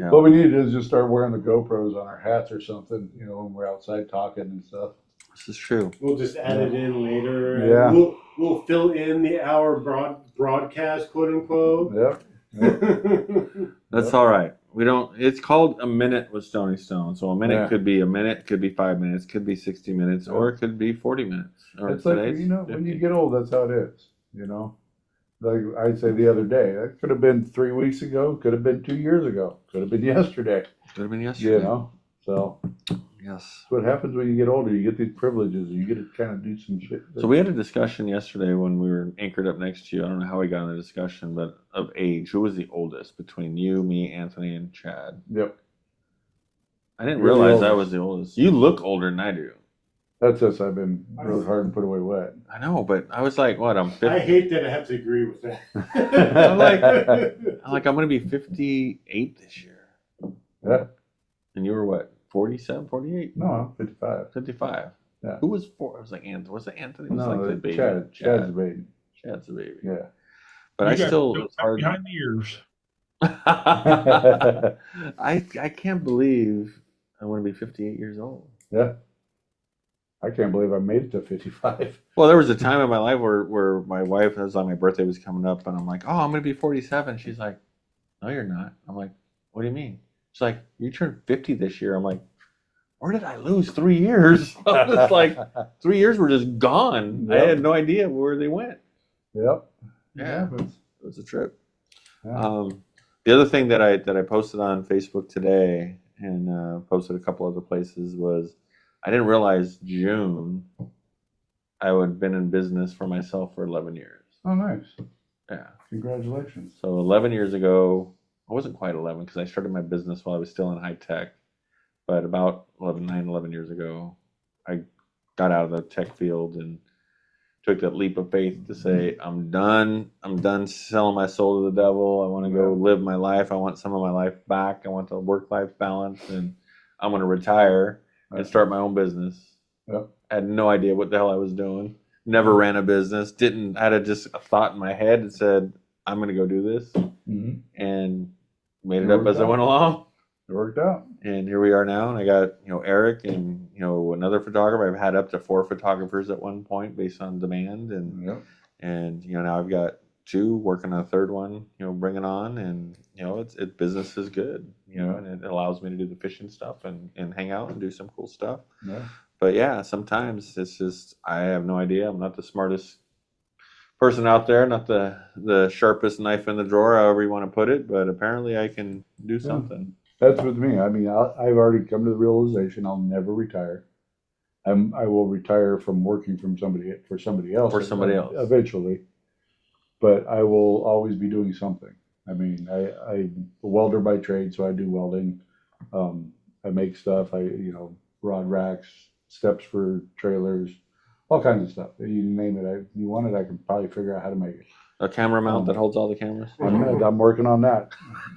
What we need to do is just start wearing the GoPros on our hats or something, when we're outside talking and stuff. This is true. We'll just add it in later. Yeah. And we'll fill in the hour broadcast, quote unquote. Yep. That's all right. We don't. It's called a minute with Stoney Stone. So a minute could be a minute, could be 5 minutes, could be 60 minutes, or it could be 40 minutes. Or It's like when you get old, that's how it is. Like I say the other day, that could have been 3 weeks ago, could have been 2 years ago, could have been yesterday. Could have been yesterday. So Yes. That's what happens when you get older. You get these privileges. You get to kind of do some shit. So we had a discussion yesterday when we were anchored up next to you. I don't know how we got in the discussion, but of age, who was the oldest between you, me, Anthony, and Chad? Yep. I didn't You're the realize I oldest. was the oldest. You look older than I do. That's us. I've been really hard and put away wet. I know, but I was like, what? I'm 50. I hate that I have to agree with that. I'm going to be 58 this year. Yeah. And you were what? 47, 48? No, I'm 55. 55. Yeah. Who was four? I was like, Anthony. Was it Anthony? It was No, like the baby. Chad's the baby. Chad's the baby. Yeah. But You I got still, built it's hard. behind the ears. I can't believe I'm going to be 58 years old. Yeah. I can't believe I made it to 55. Well, there was a time in my life where my wife, as like my birthday was coming up, and I'm like, oh, I'm going to be 47. She's like, no, you're not. I'm like, what do you mean? She's like, you turned 50 this year. I'm like, where did I lose 3 years? I was like, 3 years were just gone. Yep. I had no idea where they went. Yep. Yeah, it was a trip. Yeah. The other thing that I posted on Facebook today and posted a couple other places was I didn't realize June I would have been in business for myself for 11 years. Oh, nice. Yeah. Congratulations. So 11 years ago, I wasn't quite 11 because I started my business while I was still in high tech. But about 11 years ago, I got out of the tech field and took that leap of faith to say, I'm done. I'm done selling my soul to the devil. I want to go live my life. I want some of my life back. I want the work-life balance. And I'm going to retire and start my own business. Yep. I had no idea what the hell I was doing. Never ran a business. I had just a thought in my head that said, I'm going to go do this. Mm-hmm. And made it up as I went along. It worked out. And here we are now. And I got, Eric and, another photographer. I've had up to 4 photographers at one point based on demand. And, Yep. and now I've got 2 working on a third one, bringing on. And, business is good, and it allows me to do the fishing stuff and hang out and do some cool stuff. Yeah. But yeah, sometimes it's just, I have no idea. I'm not the smartest person out there, not the sharpest knife in the drawer, however you want to put it, but apparently I can do something. That's with me. I mean, I've already come to the realization I'll never retire. I will retire from working for somebody else. For somebody else. Eventually. But I will always be doing something. I mean, I'm a welder by trade, so I do welding. I make stuff. Rod racks, steps for trailers, all kinds of stuff. You name it. You want it, I can probably figure out how to make it. A camera mount that holds all the cameras? I'm working on that.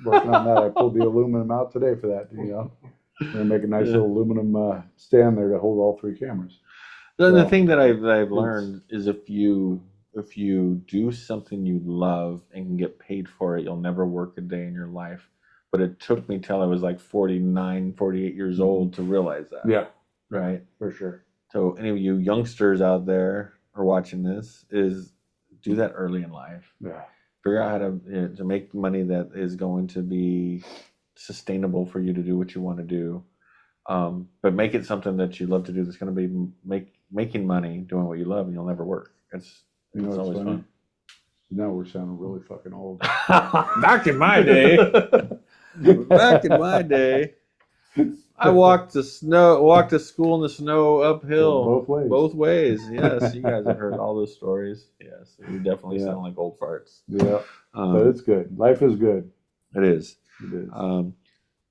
I pulled the aluminum out today for that. And make a nice little aluminum stand there to hold all 3 cameras. The thing that I've learned is if you do something you love and can get paid for it, you'll never work a day in your life. But it took me till I was like 49, 48 years old to realize that. Yeah. Right? For sure. So any of you youngsters out there are watching this is do that early in life. Yeah. Figure out how to make money that is going to be sustainable for you to do what you want to do. But make it something that you love to do that's going to be making money doing what you love, and you'll never work. It's always funny? fun. Now we're sounding really fucking old. Back in my day, I walked to school in the snow uphill. Both ways. Yes, you guys have heard all those stories. Yes, you definitely sound like old farts. Yeah, but it's good. Life is good. It is. It is.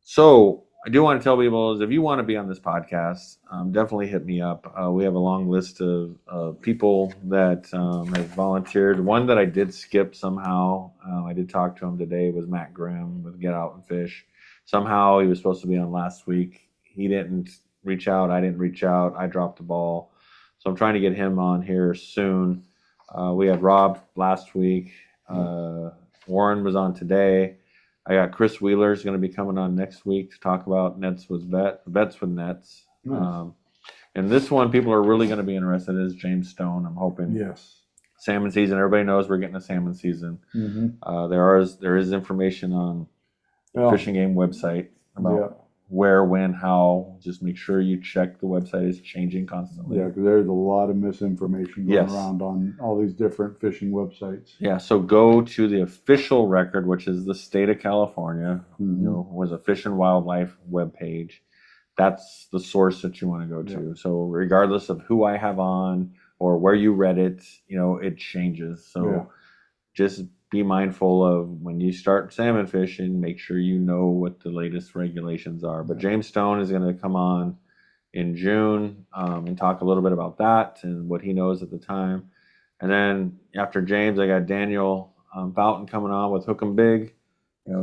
So I do want to tell people is if you want to be on this podcast, definitely hit me up. We have a long list of people that have volunteered. One that I did skip somehow. I did talk to him today was Matt Grimm with Get Out and Fish. Somehow he was supposed to be on last week. He didn't reach out. I didn't reach out. I dropped the ball. So I'm trying to get him on here soon. We had Rob last week. Warren was on today. I got Chris Wheeler is going to be coming on next week to talk about vets with nets. Nice. And this one, people are really going to be interested in is James Stone. I'm hoping. Yes. Salmon season. Everybody knows we're getting a salmon season. Mm-hmm. There is information on the fishing game website about where, when, how. Just make sure you check the website is changing constantly. Yeah, because there's a lot of misinformation going around on all these different fishing websites. Yeah, so go to the official record, which is the state of California. Mm-hmm. Was a Fish and Wildlife webpage. that's the source that you want to go to. So regardless of who I have on or where you read it, it changes. So just be mindful of when you start salmon fishing, make sure you know what the latest regulations are. But James Stone is going to come on in June and talk a little bit about that and what he knows at the time. And then after James, I got Daniel Fountain coming on with Hook 'em Big.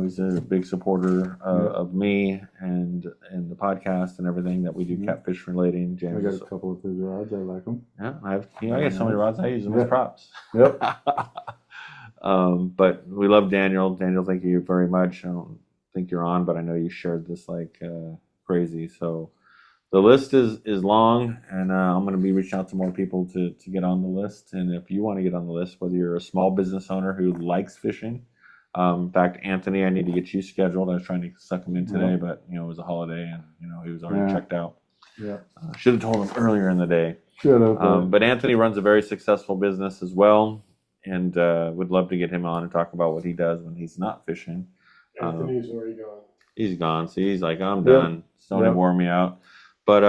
He's a big supporter of me and the podcast and everything that we do catfish relating. James, I got a couple of his rods. I like them. Yeah, I got so many rods. I use them as props. Yep. But we love Daniel. Daniel, thank you very much. I don't think you're on, but I know you shared this like crazy. So the list is long, and I'm going to be reaching out to more people to get on the list. And if you want to get on the list, whether you're a small business owner who likes fishing, in fact, Anthony, I need to get you scheduled. I was trying to suck him in today, but it was a holiday, and he was already checked out. Yeah, should have told him earlier in the day. Should have. But Anthony runs a very successful business as well, and would love to get him on and talk about what he does when he's not fishing. Anthony's already gone. He's gone. So he's like, I'm done. Stoney wore me out. But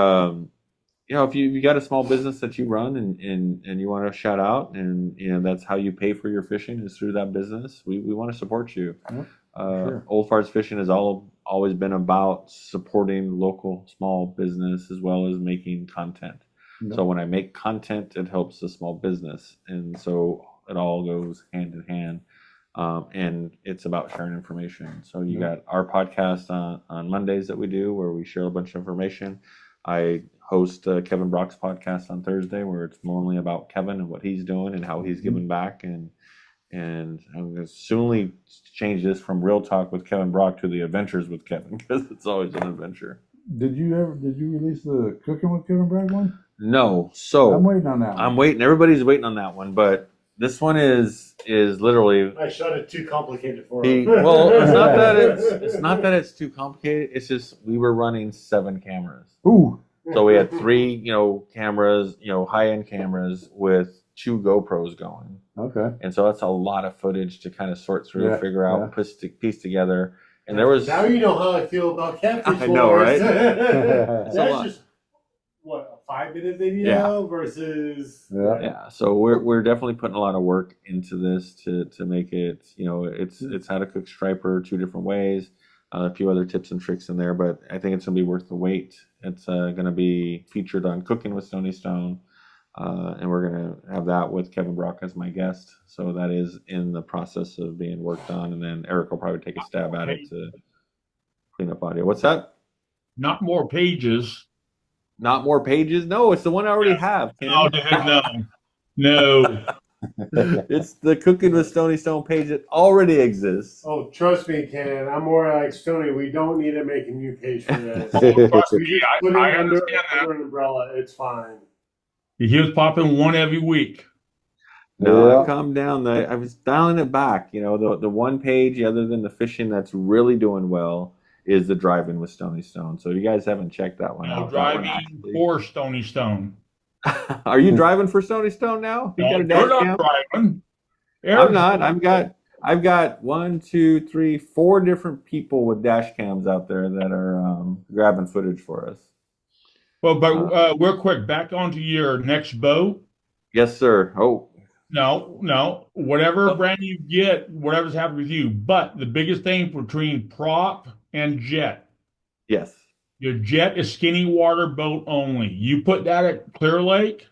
if you got a small business that you run and you want to shout out, and that's how you pay for your fishing is through that business, we want to support you. Sure. Old Farts Fishing has always been about supporting local small business as well as making content. So when I make content, it helps the small business, and so it all goes hand in hand. And it's about sharing information. So you got our podcast on Mondays that we do where we share a bunch of information. I host Kevin Brock's podcast on Thursday where it's normally about Kevin and what he's doing and how he's giving back. And I'm going to soonly change this from Real Talk with Kevin Brock to the Adventures with Kevin because it's always an adventure. Did you release the Cooking with Kevin Brock one? No. So I'm waiting on that one. I'm waiting. Everybody's waiting on that one, but this one is literally. I shot it too complicated for him. Well, it's not that it's too complicated. It's just we were running 7 cameras. Ooh. So we had 3, cameras, high-end cameras with 2 GoPros going. Okay. And so that's a lot of footage to kind of sort through, figure out, piece together. And there was. Now you know how I feel about catfish. I know, right? That's just what, a 5-minute video versus. Yeah. So we're definitely putting a lot of work into this to make it. It's how to cook striper 2 different ways. A few other tips and tricks in there, but I think it's going to be worth the wait. It's going to be featured on Cooking with STONEY Stone, and we're going to have that with Kevin Brock as my guest. So that is in the process of being worked on, and then Eric will probably take a stab at it to clean up audio. What's that? Not more pages. Not more pages? No, it's the one I already have. Ken. Oh, no. It's the Cooking with STONEY Stone page that already exists. Oh, trust me, Ken. I'm more like Stoney. We don't need to make a new page for this. We just put it under an umbrella. It's fine. He was popping one every week. No, I calmed down. I was dialing it back. The one page, other than the fishing, that's really doing well is the Drive-In with STONEY Stone. So if you guys haven't checked that one out. Driving for STONEY Stone. Are you driving for STONey Stone now? You got a dash cam? Driving. I'm not. I've got 1, 2, 3, 4 different people with dash cams out there that are grabbing footage for us. Well, but real quick, back onto your next boat. Yes, sir. Oh. No. Whatever brand you get, whatever's happened with you. But the biggest thing between prop and jet. Yes. Your jet is skinny water boat only. You put that at Clear Lake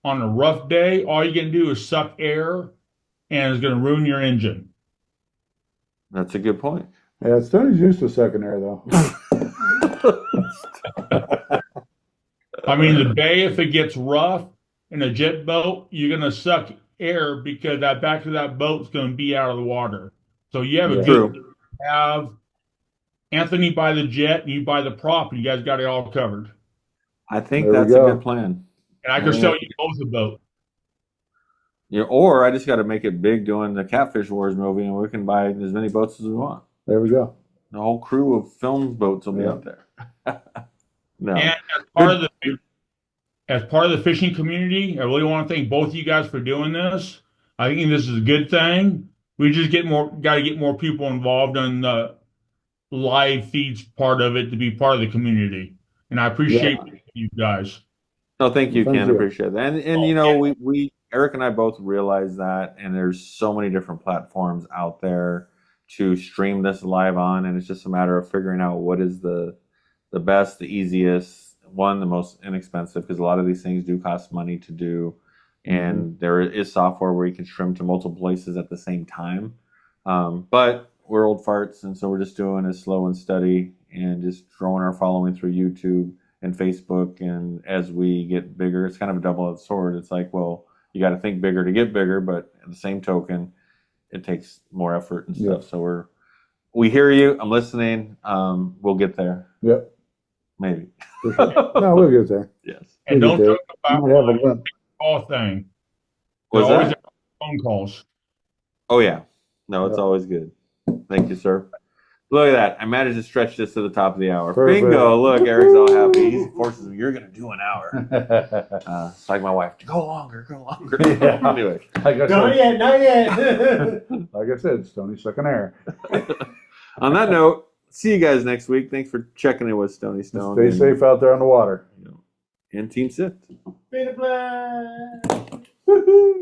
on a rough day, all you can do is suck air, and it's going to ruin your engine. That's a good point. Yeah, Stoney's used to sucking air, though. I mean, the bay, if it gets rough in a jet boat, you're going to suck air because that back of that boat's going to be out of the water. So you have a good have Anthony buy the jet and you buy the prop, and you guys got it all covered. I think that's a good plan. And I can sell you both a boat. Yeah, or I just got to make it big doing the Catfish Wars movie, and we can buy as many boats as we want. There we go. The whole crew of film boats will be out there. No. And as part of the fishing community, I really want to thank both of you guys for doing this. I think this is a good thing. We just got to get more people involved in the live feeds part of it to be part of the community. and I appreciate you guys. No, thank you, Thank Ken. you. Appreciate that. And you know, we Eric and I both realize that, and there's so many different platforms out there to stream this live on, and it's just a matter of figuring out what is the best, the easiest, one, the most inexpensive, because a lot of these things do cost money to do, and there is software where you can stream to multiple places at the same time. But we're old farts, and so we're just doing it slow and steady, and just growing our following through YouTube and Facebook. And as we get bigger, it's kind of a double-edged sword. It's like, well, you got to think bigger to get bigger, but at the same token, it takes more effort and stuff. So we hear you. I'm listening. We'll get there. Yep. Maybe. For sure. No, we'll get there. Yes. And We'll don't get talk about there. Might have a my limp. call thing. Was They're always that? phone calls. Oh yeah. No, it's always good. Thank you, sir. Look at that. I managed to stretch this to the top of the hour. Perfect. Bingo. Look, Eric's all happy. He forces me, you're going to do an hour. It's like my wife, go longer. Yeah. Anyway. Like I Not said, yet, not yet. like I said, Stoney sucking air. On that note, see you guys next week. Thanks for checking in with Stoney Stone. Stay safe out there on the water. And Team Sift. Beta Black. Woohoo.